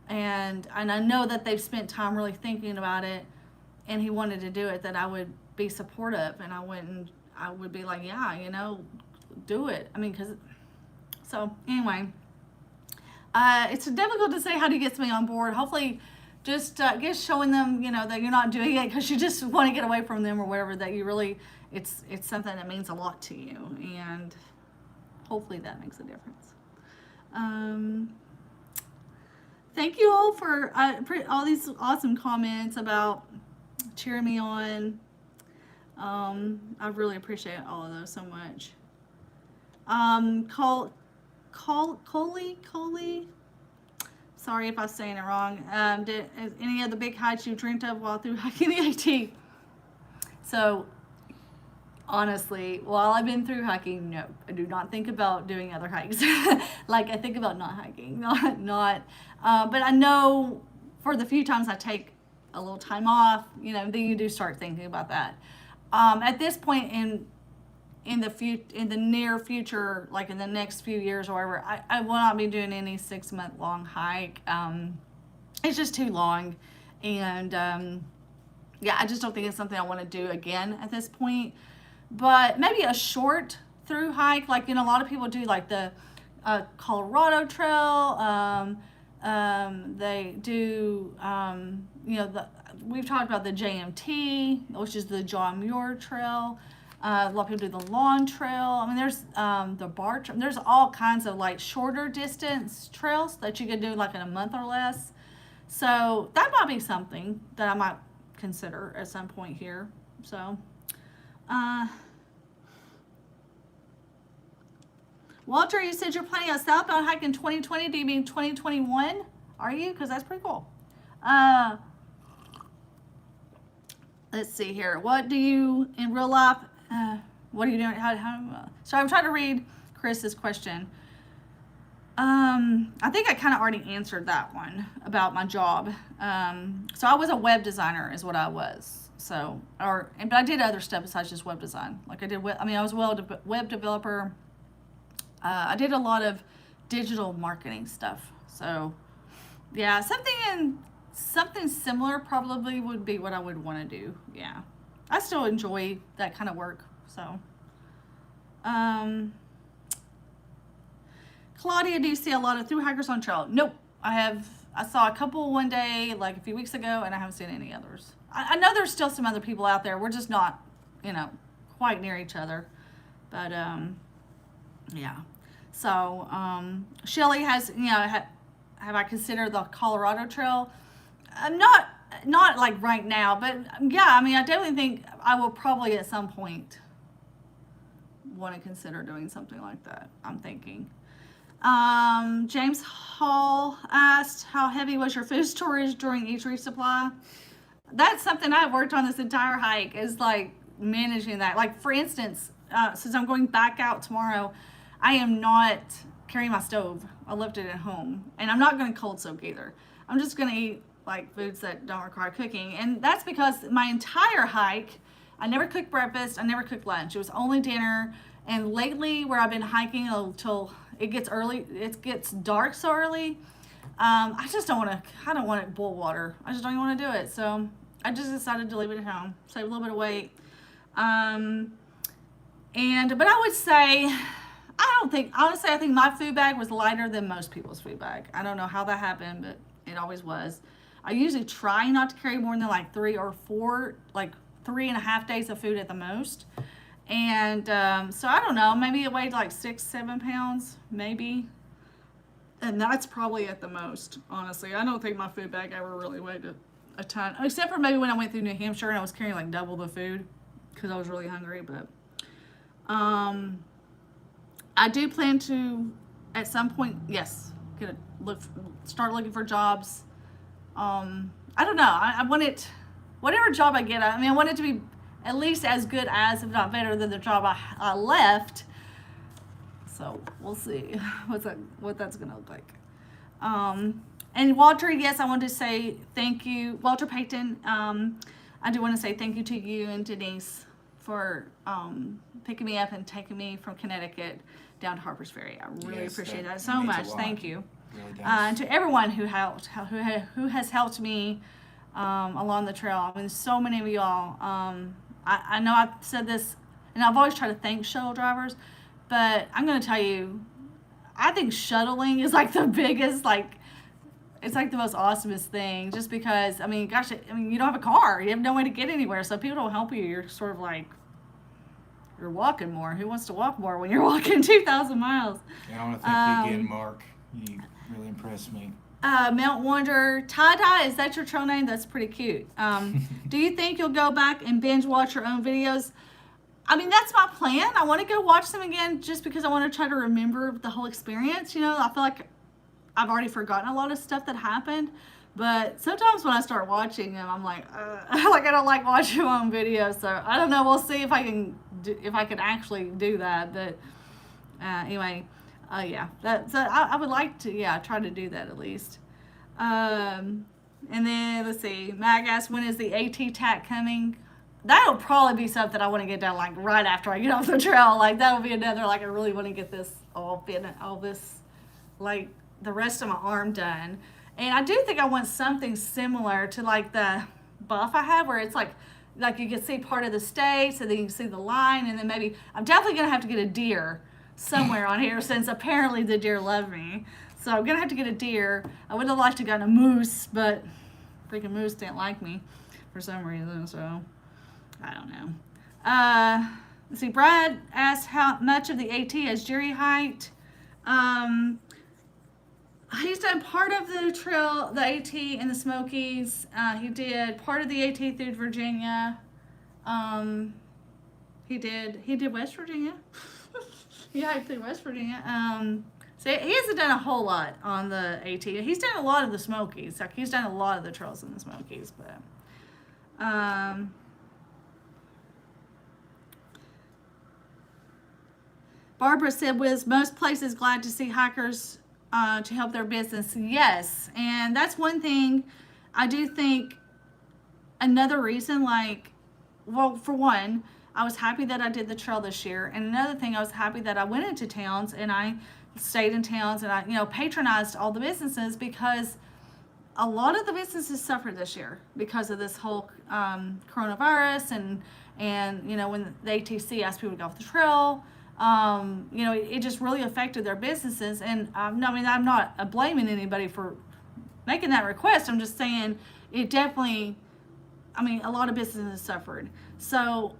and I know that they've spent time really thinking about it, and he wanted to do it, that I would be supportive, and I would be like, yeah, you know, do it. I mean, so anyway, it's difficult to say how he gets me on board. Hopefully, just showing them, you know, that you're not doing it because you just want to get away from them or whatever, that you really, it's something that means a lot to you, and hopefully that makes a difference. Thank you all for all these awesome comments about cheering me on. I really appreciate all of those so much. Coley, sorry if I'm saying it wrong. Did any of the big hikes you dreamt of while through hiking the AT? So, honestly, while I've been through hiking, no, I do not think about doing other hikes. Like, I think about not hiking, but I know for the few times I take a little time off, you know, then you do start thinking about that. At this point in the near future, like in the next few years or whatever, I will not be doing any 6-month long hike. It's just too long, and yeah, I just don't think it's something I want to do again at this point. But maybe a short through hike, like, you know, a lot of people do like the Colorado Trail. They do, you know, we've talked about the JMT, which is the John Muir Trail. A lot of people do the Lawn Trail. I mean, there's the Bar Trail. There's all kinds of like shorter distance trails that you could do like in a month or less. So that might be something that I might consider at some point here. So, Walter, you said you're planning a southbound hike in 2020. Do you mean 2021? Are you? Because that's pretty cool. Let's see here. What do you, in real life, what are you doing? So I'm trying to read Chris's question. I think I kind of already answered that one about my job. So I was a web designer is what I was. So, but I did other stuff besides just web design. Like I was a web developer. I did a lot of digital marketing stuff. So yeah, something similar probably would be what I would want to do. Yeah. I still enjoy that kind of work. So, Claudia, do you see a lot of through hikers on trail? Nope. I have I saw a couple one day, like a few weeks ago, and I haven't seen any others. I know there's still some other people out there. We're just not, quite near each other. But, yeah. So, Shelly has, have I considered the Colorado Trail? Not like right now, but yeah, I mean, I definitely think I will probably at some point want to consider doing something like that. I'm thinking. James Hall asked, how heavy was your food storage during each resupply? That's something I've worked on this entire hike, is like managing that. Like, for instance, since I'm going back out tomorrow, I am not carrying my stove. I left it at home, and I'm not going to cold soak either. I'm just going to eat like foods that don't require cooking, and that's because my entire hike, I never cooked breakfast, I never cooked lunch. It was only dinner. And lately, where I've been hiking until it gets dark so early, I just don't want it boil water. I just don't even want to do it. So I just decided to leave it at home, save a little bit of weight. But I would say, honestly, I think my food bag was lighter than most people's food bag. I don't know how that happened, but it always was. I usually try not to carry more than like 3 or 4, like 3.5 days of food at the most. And so I don't know, maybe it weighed like 6-7 pounds, maybe. And that's probably at the most, honestly. I don't think my food bag ever really weighed a ton, except for maybe when I went through New Hampshire and I was carrying like double the food because I was really hungry. But I do plan to, at some point, yes, start looking for jobs. I don't know. I want it, whatever job I get, I want it to be at least as good as, if not better than, the job I left. So we'll see what that's gonna look like. And Walter, yes, I want to say thank you, Walter Payton. I do want to say thank you to you and Denise for picking me up and taking me from Connecticut down to Harper's Ferry. I really appreciate that so much. Thank you. Really and to everyone who has helped me along the trail. So many of y'all. I know I've said this, and I've always tried to thank shuttle drivers, but I'm going to tell you, I think shuttling is like the biggest, it's like the most awesomest thing, just because, gosh, you don't have a car. You have no way to get anywhere, so people don't help you. You're sort of like, you're walking more. Who wants to walk more when you're walking 2,000 miles? Yeah, I want to thank you again, Mark. You really impressed me. Mount Wonder, Tie-Dye, is that your trail name? That's pretty cute. Do you think you'll go back and binge watch your own videos? That's my plan. I want to go watch them again just because I want to try to remember the whole experience. I feel like I've already forgotten a lot of stuff that happened, but sometimes when I start watching them, I'm like, I don't like watching my own videos. So I don't know. We'll see if I can actually do that. But anyway. Yeah, I would like to, try to do that at least. And then, let's see, Mag asked, when is the AT TAC coming? That'll probably be something I want to get done, like, right after I get off the trail. Like, that'll be another, like, I really want to get this all this, like, the rest of my arm done. And I do think I want something similar to, like, the buff I have, where it's, like you can see part of the state, so then you can see the line, and then maybe, I'm definitely going to have to get a deer somewhere on here, since apparently the deer love me. So I'm gonna have to get a deer. I would have liked to get a moose, but freaking moose didn't like me for some reason, so I don't know. Let's see, Brad asked how much of the AT has Jerry hiked. He's done part of the trail, the AT in the Smokies. He did part of the AT through Virginia. He did West Virginia. He hiked through West Virginia. So he hasn't done a whole lot on the AT. He's done a lot of the Smokies. Like, he's done a lot of the trails in the Smokies, but Barbara said, was most places glad to see hikers to help their business? Yes, and that's one thing. I do think another reason, for one, I was happy that I did the trail this year. And another thing, I was happy that I went into towns and I stayed in towns and I, patronized all the businesses, because a lot of the businesses suffered this year because of this whole coronavirus and when the ATC asked people to go off the trail, it just really affected their businesses. And I'm not blaming anybody for making that request. I'm just saying it definitely, I mean, a lot of businesses suffered. So,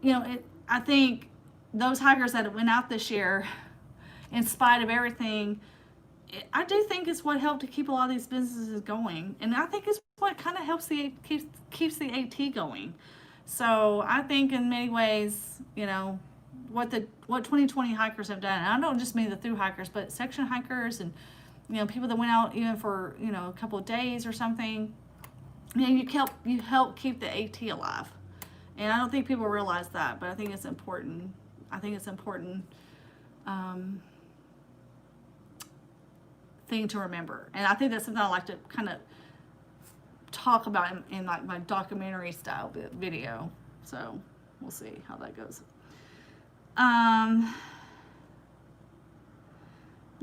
I think those hikers that went out this year, in spite of everything, I do think it's what helped to keep a lot of these businesses going, and I think it's what kind of helps keeps the AT going. So I think in many ways, what 2020 hikers have done. And I don't just mean the through hikers, but section hikers and people that went out even for a couple of days or something. You help keep the AT alive, and I don't think people realize that, but I think it's important. Thing to remember, and I think that's something I like to kind of talk about in like my documentary style video. So we'll see how that goes.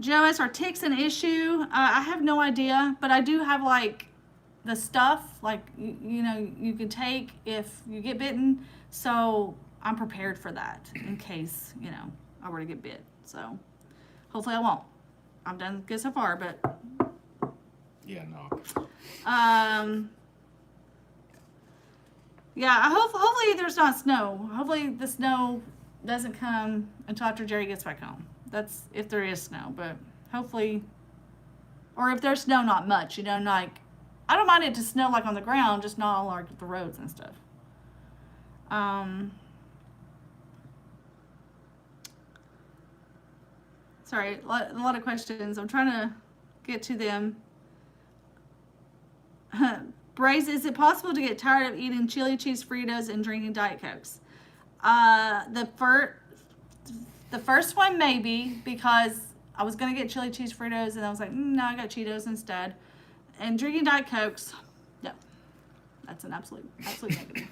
Joe, are ticks an issue? I have no idea, but I do have like the stuff like you can take if you get bitten, so I'm prepared for that in case I were to get bit. So hopefully I won't. I've done good so far, but yeah, no. Yeah, hopefully there's not snow. Hopefully the snow doesn't come until after Jerry gets back home. That's if there is snow, but hopefully, or if there's snow, not much. Like I don't mind it to snow like on the ground, just not on like the roads and stuff. Sorry, a lot of questions. I'm trying to get to them. Braze, is it possible to get tired of eating chili cheese Fritos and drinking Diet Cokes? The first one maybe, because I was going to get chili cheese Fritos and I was like, no, I got Cheetos instead. And drinking Diet Cokes, no. That's an absolute negative.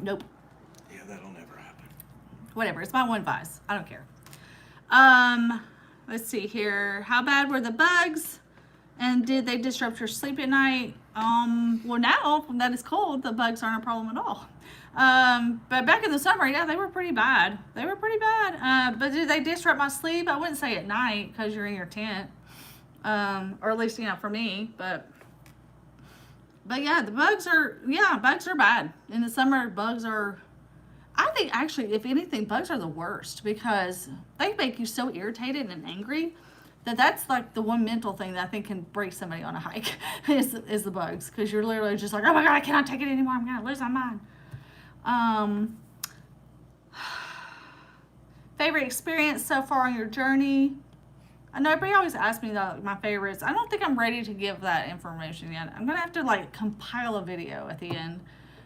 Nope. Yeah, that'll never happen. Whatever, it's my one vice. I don't care. Let's see here. How bad were the bugs? And did they disrupt your sleep at night? Well, now that it's cold, the bugs aren't a problem at all. But back in the summer, yeah, they were pretty bad. But did they disrupt my sleep? I wouldn't say at night because you're in your tent. Or at least, for me. But yeah, bugs are bad. In the summer, bugs are, I think actually, if anything, bugs are the worst because they make you so irritated and angry that's like the one mental thing that I think can break somebody on a hike is the bugs, because you're literally just like, oh my God, I cannot take it anymore. I'm going to lose my mind. Favorite experience so far on your journey? I know everybody always asks me my favorites. I don't think I'm ready to give that information yet. I'm going to have to like compile a video at the end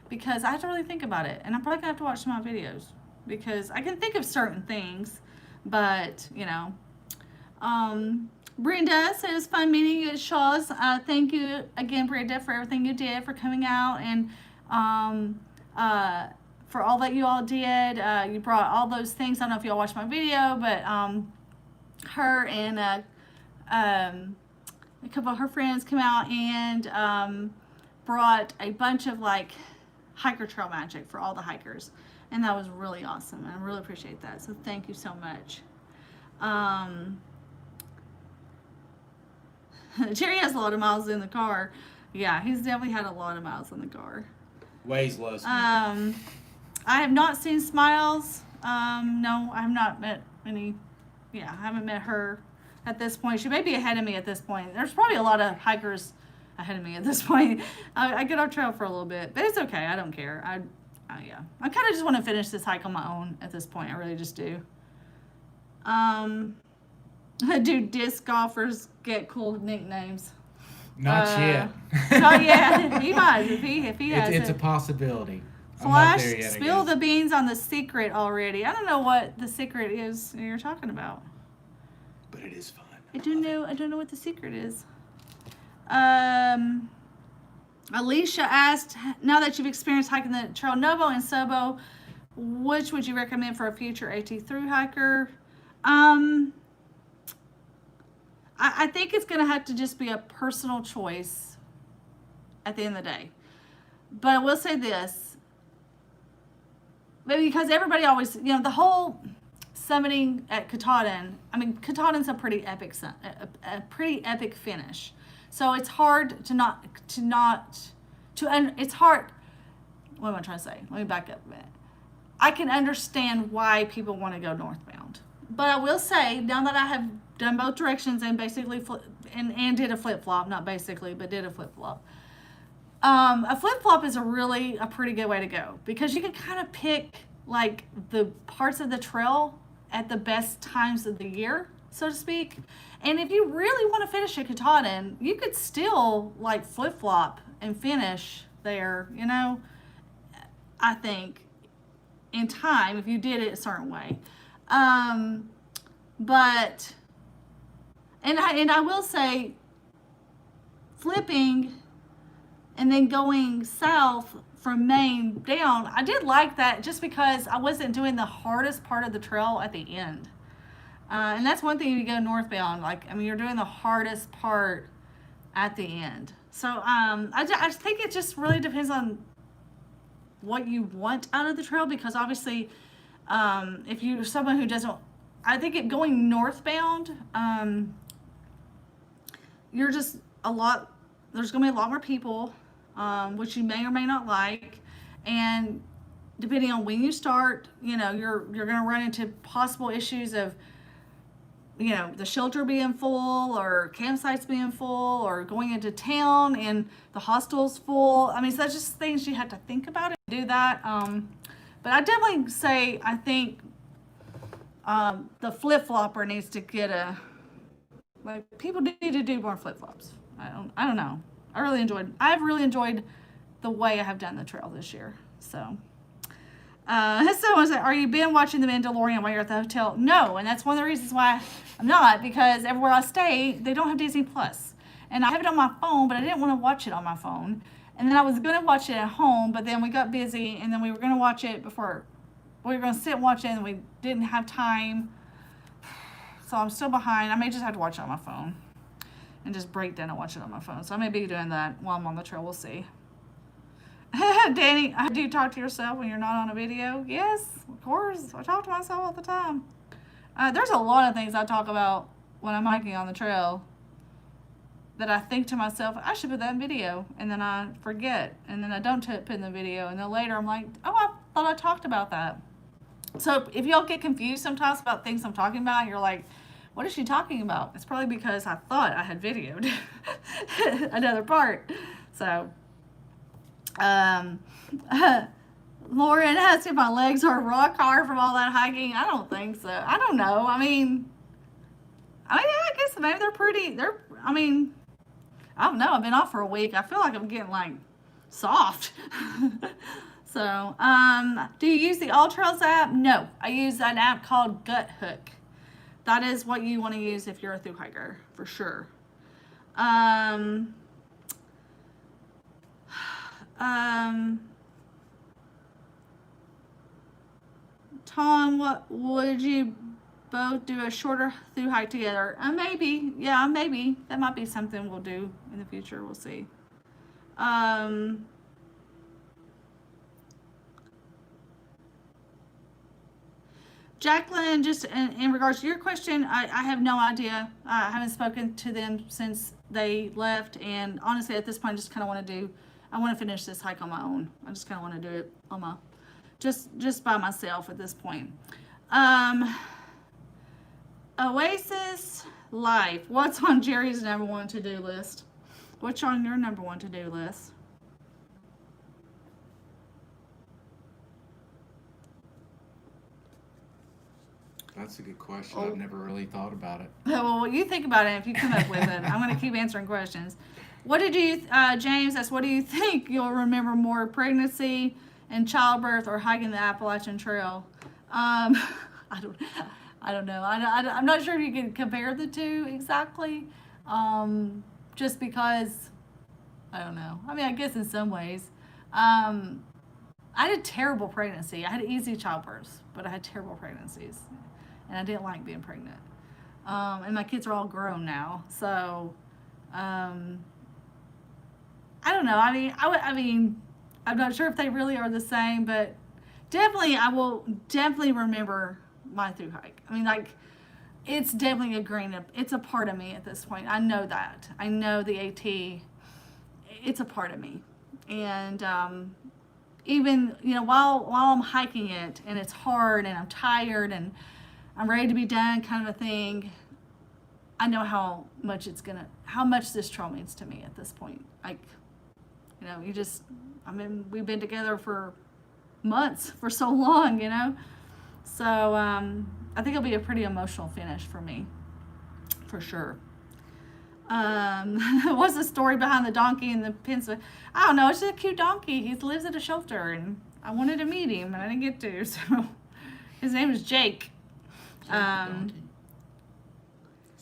because I have to really think about it. And I'm probably going to have to watch some of my videos because I can think of certain things, but Brenda says, fun meeting you at Shaw's. Thank you again, Brenda, for everything you did, for coming out, and for all that you all did. You brought all those things. I don't know if y'all watched my video, but her and a couple of her friends came out and brought a bunch of like hiker trail magic for all the hikers, and that was really awesome. I really appreciate that. So thank you so much. Jerry has a lot of miles in the car. Yeah, he's definitely had a lot of miles in the car. Waze loves me. I have not seen Smiles. No, I have not met any. Yeah, I haven't met her at this point. She may be ahead of me at this point. There's probably a lot of hikers ahead of me at this point. I get off trail for a little bit, but it's okay. I don't care. Yeah, I kind of just want to finish this hike on my own at this point. I really just do. Do disc golfers get cool nicknames? Not yet. Not yet. He might if he has it's it. a possibility. Flash, spill the beans on the secret already. I don't know what the secret is you're talking about. But it is fun. I don't know what the secret is. Alicia asked, now that you've experienced hiking the trail NOBO and SOBO, which would you recommend for a future AT through hiker? I think it's going to have to just be a personal choice at the end of the day. But I will say this, because everybody always, the whole summiting at Katahdin, I mean, Katahdin's a pretty epic, a pretty epic finish. So it's hard it's hard. What am I trying to say? Let me back up a minute. I can understand why people want to go northbound. But I will say, now that I have done both directions and basically and did a flip-flop, not basically, but did a flip-flop. A flip-flop is a pretty good way to go, because you can kind of pick like the parts of the trail at the best times of the year, so to speak. And if you really want to finish at Katahdin, you could still like flip-flop and finish there, you know, I think, in time, if you did it a certain way. But I will say, flipping and then going south from Maine down, I did like that, just because I wasn't doing the hardest part of the trail at the end. And that's one thing if you go northbound, like, I mean, you're doing the hardest part at the end. So I just think it just really depends on what you want out of the trail, because obviously if you're someone who doesn't, I think going northbound, you're just there's going to be a lot more people, which you may or may not like, and depending on when you start, you know, you're going to run into possible issues of, you know, the shelter being full, or campsites being full, or going into town and the hostel's full. I mean, so that's just things you have to think about and do that. But I definitely say, I think the flip-flopper needs to get people need to do more flip-flops. I don't know. I've really enjoyed the way I have done the trail this year. So someone said, are you been watching The Mandalorian while you're at the hotel? No, and that's one of the reasons why I'm not, because everywhere I stay, they don't have Disney Plus. And I have it on my phone, but I didn't want to watch it on my phone. And then I was going to watch it at home, but then we got busy, and then we were going to watch it before, we were going to sit and watch it, and we didn't have time. So I'm still behind. I may just have to watch it on my phone and just break down and watch it on my phone. So I may be doing that while I'm on the trail. We'll see. Danny, do you talk to yourself when you're not on a video? Yes, of course. I talk to myself all the time. There's a lot of things I talk about when I'm hiking on the trail that I think to myself, I should put that in video, and then I forget, and then I don't put in the video, and then later I'm like, oh, I thought I talked about that. So if y'all get confused sometimes about things I'm talking about, you're like, what is she talking about? It's probably because I thought I had videoed another part. So Lauren asked if my legs are rock hard from all that hiking. I don't think so. I don't know. I mean, yeah, I guess maybe I don't know. I've been off for a week. I feel like I'm getting like soft. So, do you use the All Trails app? No, I use an app called Gut Hook. That is what you want to use if you're a thru hiker, for sure. Tom, what would you both do a shorter thru hike together? Maybe. Yeah, maybe. That might be something we'll do in the future. We'll see. Jacqueline, just in regards to your question, I have no idea. I haven't spoken to them since they left, and honestly, at this point, I just kind of want to finish this hike on my own. I just kind of want to do it on my, just by myself at this point. Oasis Life. What's on Jerry's number one to-do list? What's on your number one to-do list? That's a good question. I've never really thought about it. Well, you think about it if you come up with it. I'm going to keep answering questions. What did you, James, what do you think you'll remember more, pregnancy and childbirth or hiking the Appalachian Trail? I don't know. I'm not sure if you can compare the two exactly, just because, I don't know. I mean, I guess in some ways. I had a terrible pregnancy. I had easy childbirths, but I had terrible pregnancies. And I didn't like being pregnant. And my kids are all grown now. So, I don't know. I mean, I'm not sure if they really are the same, but definitely, I will definitely remember my thru hike. I mean, like, it's definitely it's a part of me at this point. I know that. I know the AT, it's a part of me. And even, you know, while I'm hiking it and it's hard and I'm tired and I'm ready to be done kind of a thing, I know how much this trail means to me at this point. Like, you know, we've been together for months, for so long, you know. So I think it'll be a pretty emotional finish for me, for sure. What's the story behind the donkey and the pencil? I don't know. It's just a cute donkey. He lives at a shelter, and I wanted to meet him, and I didn't get to. So his name is Jake. How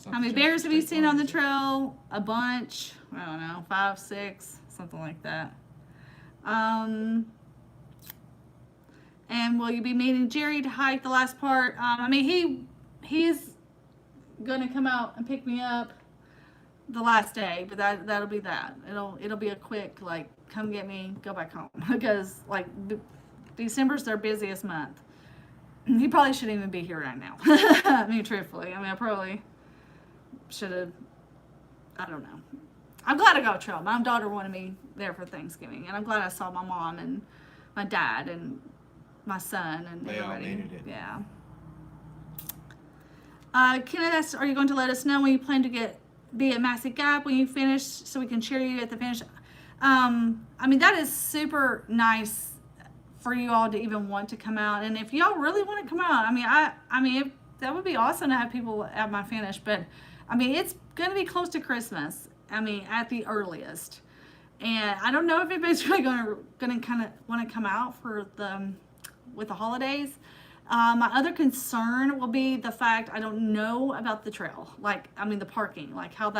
many bears have you seen on the trail? A bunch. I don't know, 5, 6, something like that. And will you be meeting Jerry to hike the last part? I mean, he's gonna come out and pick me up the last day, but that'll be that. It'll be a quick, like, come get me, go back home, because like December's their busiest month. He probably shouldn't even be here right now. I mean, truthfully, I probably should have. I don't know. I'm glad I got trail. My daughter wanted me there for Thanksgiving, and I'm glad I saw my mom and my dad and my son and they everybody. all needed it. Yeah. Kenneth, are you going to let us know when you plan to be at Massey Gap when you finish, so we can cheer you at the finish? I mean, that is super nice for you all to even want to come out, and if y'all really want to come out, I mean, that would be awesome to have people at my finish. But I mean, it's going to be close to Christmas. I mean, at the earliest, and I don't know if anybody's really going to kind of want to come out with the holidays. My other concern will be the fact I don't know about the trail, like, I mean, the parking, like how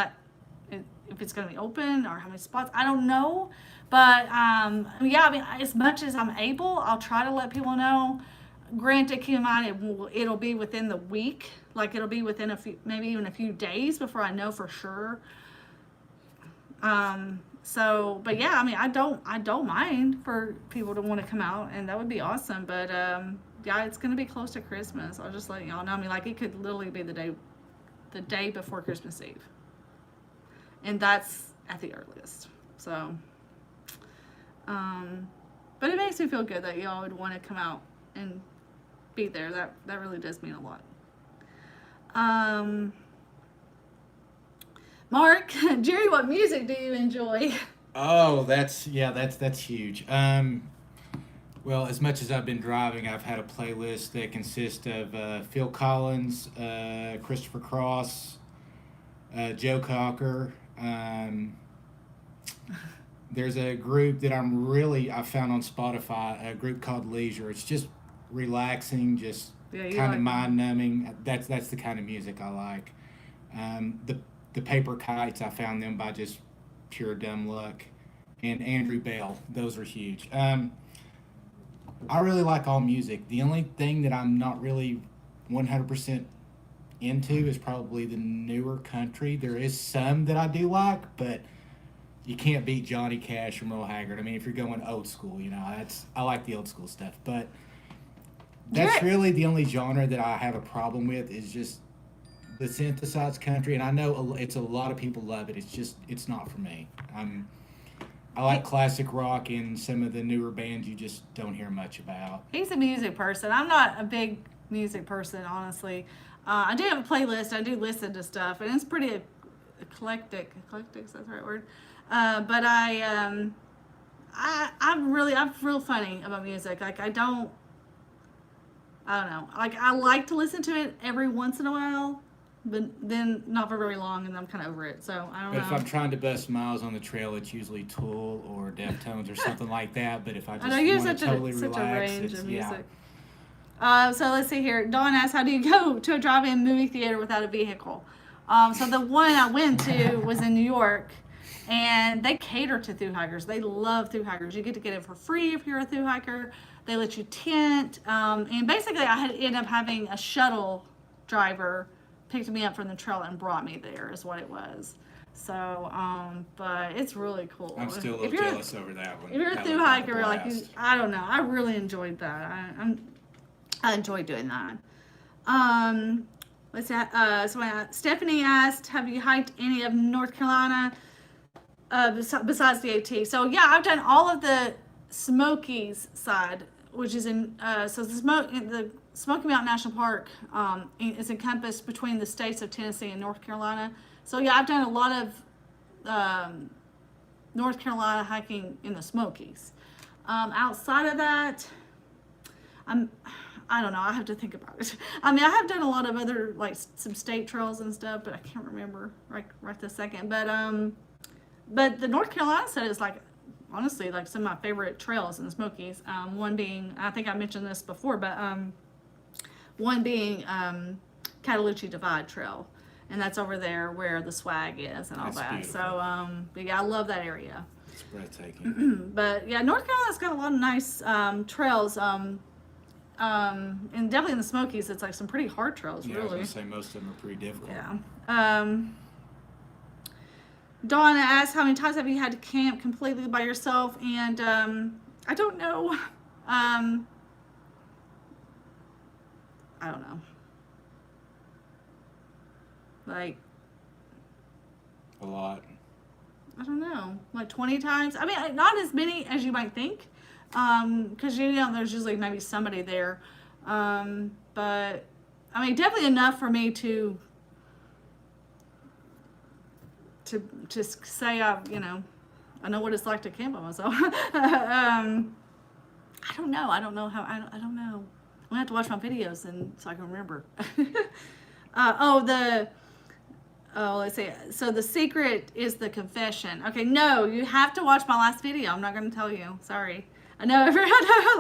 if it's going to be open or how many spots, I don't know. But yeah, I mean, as much as I'm able, I'll try to let people know. Granted, keep in mind it'll be within the week, like it'll be within maybe even a few days before I know for sure. So, but yeah, I mean, I don't mind for people to want to come out, and that would be awesome. But yeah, it's gonna be close to Christmas. I'll just let y'all know. I mean, like, it could literally be the day before Christmas Eve, and that's at the earliest. So, but it makes me feel good that y'all would want to come out and be there. That really does mean a lot. Mark, Jerry, what music do you enjoy? Oh, that's huge. Well, as much as I've been driving, I've had a playlist that consists of Phil Collins, Christopher Cross, Joe Cocker. There's a group that I found on Spotify, a group called Leisure. It's just relaxing, just kind of mind-numbing. That's the kind of music I like. The Paper Kites, I found them by just pure dumb luck. And Andrew Bell, those are huge. I really like all music. The only thing that I'm not really 100% into is probably the newer country. There is some that I do like, but you can't beat Johnny Cash or Merle Haggard. I mean, if you're going old school, you know, I like the old school stuff. But that's really the only genre that I have a problem with, is just the synthesized country. And I know it's a lot of people love it. It's not for me. I like classic rock and some of the newer bands you just don't hear much about. He's a music person. I'm not a big music person, honestly. I do have a playlist. I do listen to stuff, and it's pretty eclectic. Eclectic, is that the right word? But I'm real funny about music. Like, I don't know. Like, I like to listen to it every once in a while, but then not for very long, and I'm kind of over it. So I don't know. But if I'm trying to bust miles on the trail, it's usually Tool or Deftones or something like that. But if I just want to totally relax, range of music. So let's see here. Dawn asks, how do you go to a drive-in movie theater without a vehicle? So the one I went to was in New York, and they cater to thru hikers. They love thru hikers. You get to get it for free if you're a thru hiker. They let you tent, and basically I had ended up having a shuttle driver picked me up from the trail and brought me there, is what it was. So, but it's really cool. I'm still a little jealous over that one. If you're a thru hiker, like, I don't know, I really enjoyed that. I enjoyed doing that. Let's see. Stephanie asked, "Have you hiked any of North Carolina besides the AT?" So yeah, I've done all of the Smokies side, which is in so the Smoky Mountain National Park is encompassed between the states of Tennessee and North Carolina. So yeah, I've done a lot of North Carolina hiking in the Smokies. Outside of that, I don't know. I have to think about it. I mean, I have done a lot of other like some state trails and stuff, but I can't remember right this second. But the North Carolina side is like honestly like some of my favorite trails in the Smokies. One being, I think I mentioned this before, but one being Cataloochee Divide Trail, and that's over there where the swag is and all That's that. beautiful. So but yeah, I love that area. It's breathtaking. But yeah, North Carolina's got a lot of nice trails. And definitely in the Smokies, it's like some pretty hard trails, Yeah, I was really. gonna say most of them are pretty difficult. Yeah. Donna asked, "How many times have you had to camp completely by yourself?" And I don't know. I don't know. Like, A lot. I don't know, like 20 times. I mean, not as many as you might think, because you know there's usually maybe somebody there. But I mean, definitely enough for me to say I know what it's like to camp by myself. I don't know. I don't know how. I don't know. I'm gonna have to watch my videos and so I can remember. Let's see. So the secret is the confession. Okay, no, you have to watch my last video. I'm not going to tell you. Sorry. I know everyone,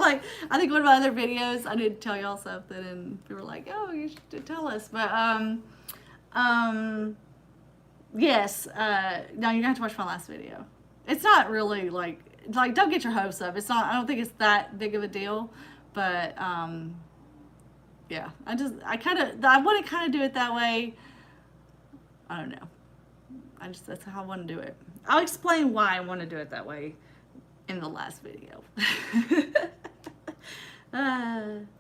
like, I think one of my other videos, I did tell y'all something, and people were like, "Oh, you should tell us." But, yes, no, you're going to have to watch my last video. It's not really, like, don't get your hopes up. It's not, I don't think it's that big of a deal, but, yeah, I want to kind of do it that way. I don't know. That's how I want to do it. I'll explain why I want to do it that way in the last video.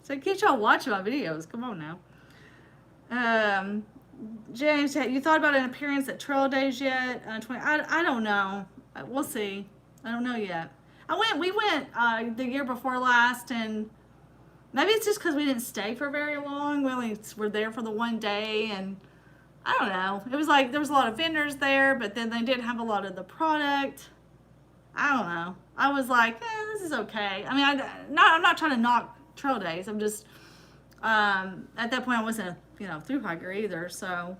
So keep y'all watching my videos. Come on now. James, have you thought about an appearance at Trail Days yet? I don't know. We'll see. I don't know yet. We went the year before last, and maybe it's just because we didn't stay for very long. We only were there for the one day, and I don't know. It was like there was a lot of vendors there, but then they didn't have a lot of the product. I don't know. I was like, this is okay. I mean, I'm not trying to knock Trail Days. I'm just at that point I wasn't a through hiker either. So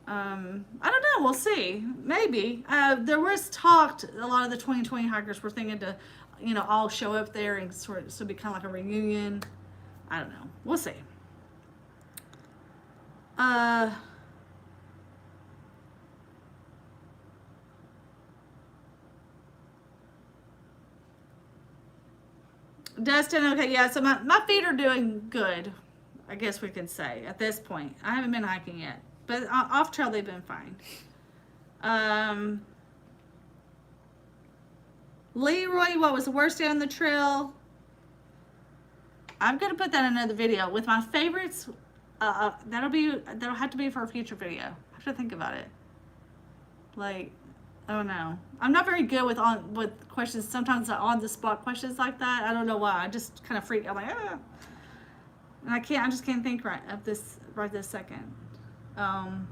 I don't know. We'll see. Maybe there was talked. A lot of the 2020 hikers were thinking to all show up there and so it'd be kind of like a reunion. I don't know. We'll see. Dustin, okay, yeah, so my feet are doing good, I guess we could say, at this point. I haven't been hiking yet, but off trail they've been fine. Leroy, what was the worst day on the trail? I'm going to put that in another video. With my favorites, that'll have to be for a future video. I have to think about it. Like, I don't know. I'm not very good with questions. Sometimes on the spot questions like that. I don't know why. I just kind of freak. I'm like, ah. And I just can't think right this second. I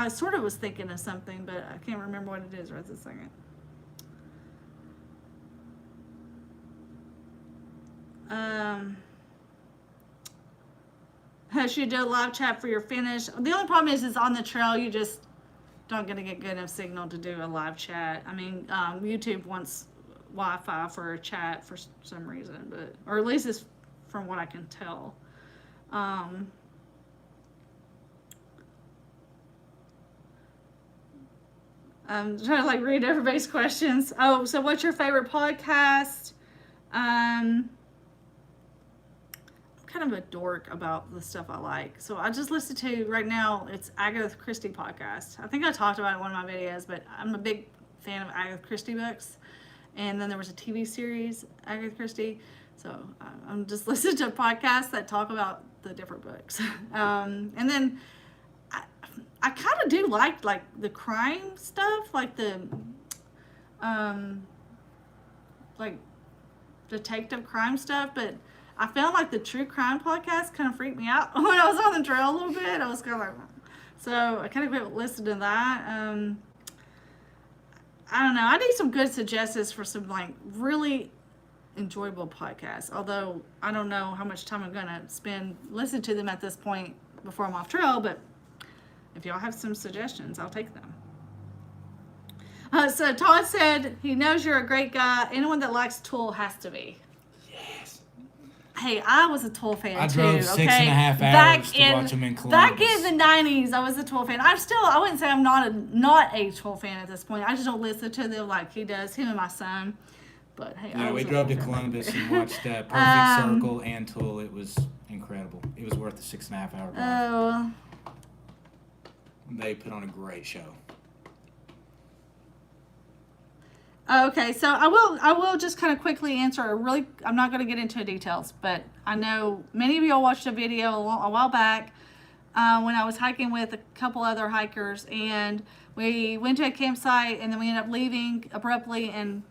sort of was thinking of something, but I can't remember what it is right this second. Should you do a live chat for your finish? The only problem is on the trail you just not going to get good enough signal to do a live chat. I mean, YouTube wants Wi-Fi for a chat for some reason, or at least it's from what I can tell. I'm trying to read everybody's questions. Oh, so what's your favorite podcast? I'm kind of a dork about the stuff I like. So I just listened to, right now, it's Agatha Christie podcast. I think I talked about it in one of my videos, but I'm a big fan of Agatha Christie books. And then there was a TV series, Agatha Christie. So I'm just listening to podcasts that talk about the different books. And then I kind of do like the crime stuff, like the like detective crime stuff, but I found like the true crime podcast kind of freaked me out when I was on the trail a little bit. I was kind of like, so I kind of quit listening to that. I don't know. I need some good suggestions for some like really enjoyable podcasts. Although I don't know how much time I'm gonna spend listening to them at this point before I'm off trail. But if y'all have some suggestions, I'll take them. So Todd said he knows you're a great guy. Anyone that likes Tool has to be. Yes. Hey, I was a Tool fan I too. drove 6.5 hours to watch them in Columbus. Back in the 90s, I was a Tool fan. I wouldn't say I'm not a Tool fan at this point. I just don't listen to them like he does, him and my son. But hey, no, we drove to Columbus and watched Perfect Circle and Tool. It was incredible. It was worth the 6.5 hour drive. Oh. They put on a great show. Okay, so I will just kind of quickly answer. I'm not going to get into details, but I know many of y'all watched a video a while back when I was hiking with a couple other hikers, and we went to a campsite, and then we ended up leaving abruptly and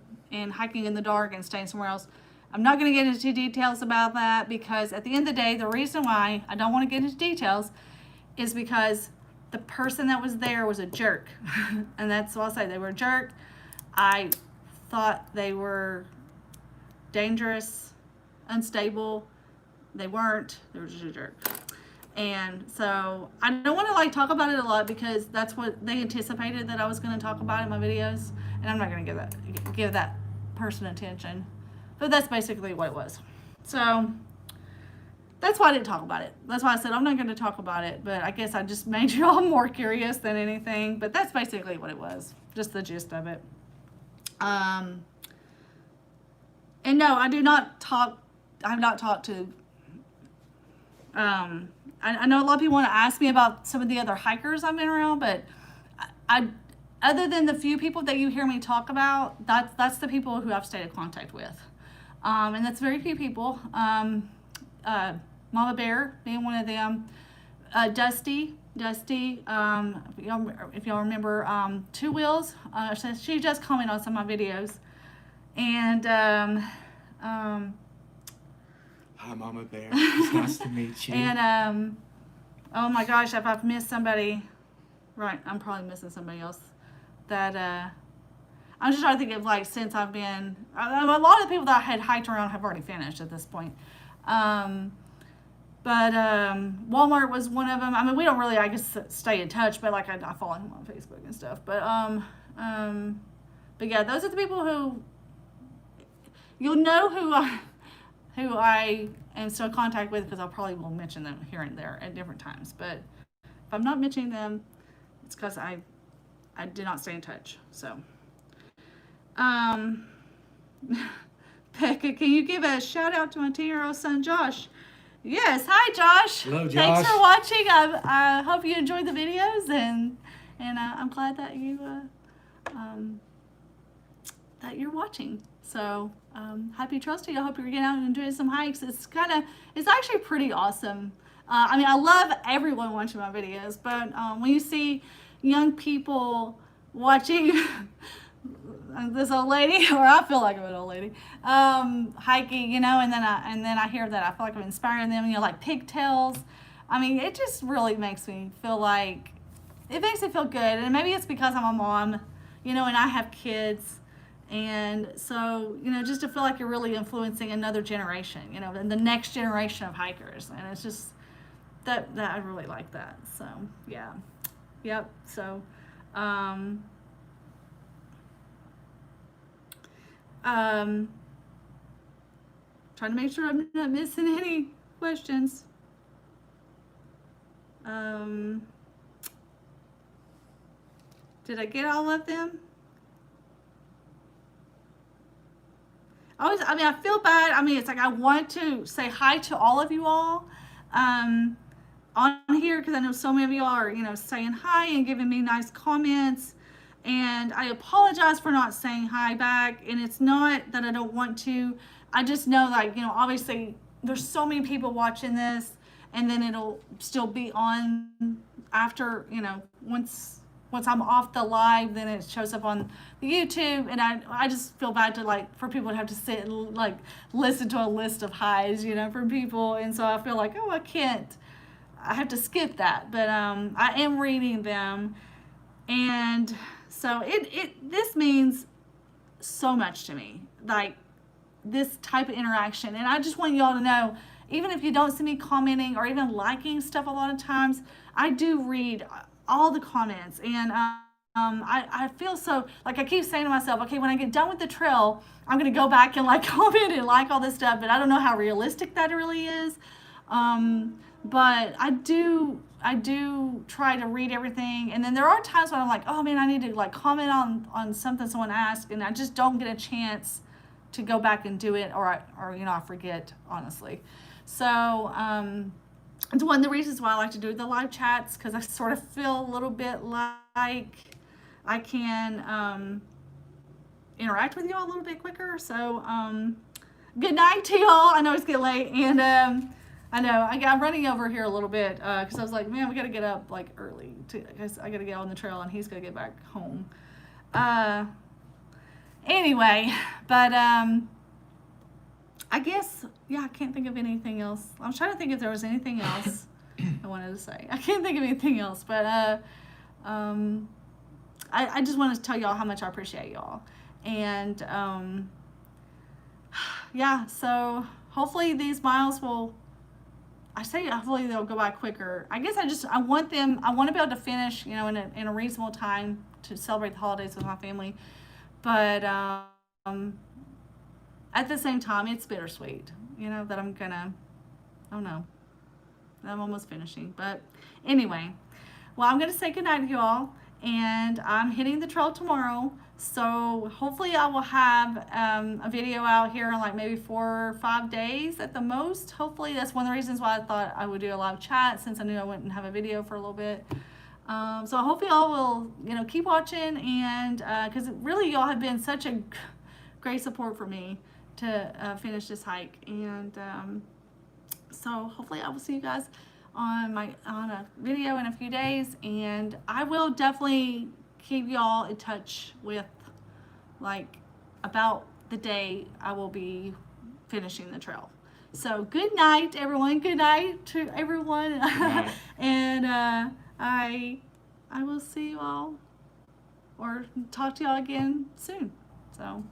hiking in the dark and staying somewhere else. I'm not going to get into details about that because at the end of the day, the reason why I don't want to get into details is because the person that was there was a jerk, and that's what I'll say. They were a jerk. I thought they were dangerous, unstable. They weren't. They were just a jerk. And so I don't want to like talk about it a lot because that's what they anticipated that I was going to talk about in my videos, and I'm not going to give that person attention. But that's basically what it was. So that's why I didn't talk about it. That's why I said I'm not going to talk about it, but I guess I just made you all more curious than anything. But that's basically what it was, just the gist of it. And no, I do not talk. I have not talked to. I know a lot of people want to ask me about some of the other hikers I've been around, but I other than the few people that you hear me talk about, that's the people who I've stayed in contact with, and that's very few people. Mama Bear being one of them. Dusty. If y'all remember, Two Wheels. She does comment on some of my videos, and Hi, Mama Bear. It's nice to meet you. And oh my gosh, if I've missed somebody, right? I'm probably missing somebody else. That I'm just trying to think of like since I've been. A lot of the people that I had hiked around have already finished at this point. But Walmart was one of them. I mean, we don't really, I guess, stay in touch, but like I follow him on Facebook and stuff. But yeah, those are the people who you'll know who I am still in contact with because I probably will mention them here and there at different times. But if I'm not mentioning them, it's because I did not stay in touch. So, Becca, can you give a shout out to my 10-year-old son Josh? Yes, hi Josh. Hello, Josh. Thanks for watching. I hope you enjoyed the videos, and I'm glad that you're watching. So happy trails to you. I hope you're getting out and doing some hikes. It's actually pretty awesome. I mean, I love everyone watching my videos, but when you see young people watching this old lady, or I feel like I'm an old lady, hiking, and then I hear that I feel like I'm inspiring them, like pigtails. I mean, it just really makes me feel like, it makes me feel good. And maybe it's because I'm a mom, and I have kids. And so, just to feel like you're really influencing another generation, and the next generation of hikers. And it's just, that I really like that. So, yeah. Yep. So, trying to make sure I'm not missing any questions. Did I get all of them? I feel bad. I mean, it's like I want to say hi to all of you all on here because I know so many of you all are, saying hi and giving me nice comments. And I apologize for not saying hi back. And it's not that I don't want to. I just know, like, you know, obviously there's so many people watching this, and then it'll still be on after, you know, once I'm off the live, then it shows up on the YouTube, and I just feel bad to, like, for people to have to sit and, like, listen to a list of highs, you know, from people, and so I feel like, oh, I have to skip that, but I am reading them, and so this means so much to me, like, this type of interaction. And I just want y'all to know, even if you don't see me commenting or even liking stuff a lot of times, I do read all the comments, and I feel so, like, I keep saying to myself, okay, when I get done with the trail, I'm gonna go back and, like, comment and like all this stuff, but I don't know how realistic that really is. But I do try to read everything, and then there are times when I'm like, oh man, I need to, like, comment on something someone asked, and I just don't get a chance to go back and do it, or you know, I forget, honestly. So it's one of the reasons why I like to do the live chats, because I sort of feel a little bit like I can interact with you all a little bit quicker. So good night to y'all. I know it's getting late, and I know I'm running over here a little bit because I was like, man, we got to get up, like, early. Because I got to get on the trail, and he's got to get back home. Anyway, but I guess, yeah, I can't think of anything else. I was trying to think if there was anything else I wanted to say. I can't think of anything else, but I just want to tell y'all how much I appreciate y'all. And yeah, so hopefully these miles will, hopefully they'll go by quicker. I guess I want to be able to finish, you know, in a reasonable time to celebrate the holidays with my family. But at the same time, it's bittersweet, you know, that I'm almost finishing. But anyway, well, I'm going to say goodnight to you all, and I'm hitting the trail tomorrow. So hopefully I will have a video out here in, like, maybe 4 or 5 days at the most. Hopefully that's one of the reasons why I thought I would do a live chat, since I knew I wouldn't have a video for a little bit. So I hope y'all will, you know, keep watching, and because really y'all have been such a great support for me to finish this hike, and so hopefully I will see you guys on a video in a few days, and I will definitely keep y'all in touch with, like, about the day I will be finishing the trail. So good night, everyone. Good night to everyone. And I will see you all, or talk to y'all again soon. So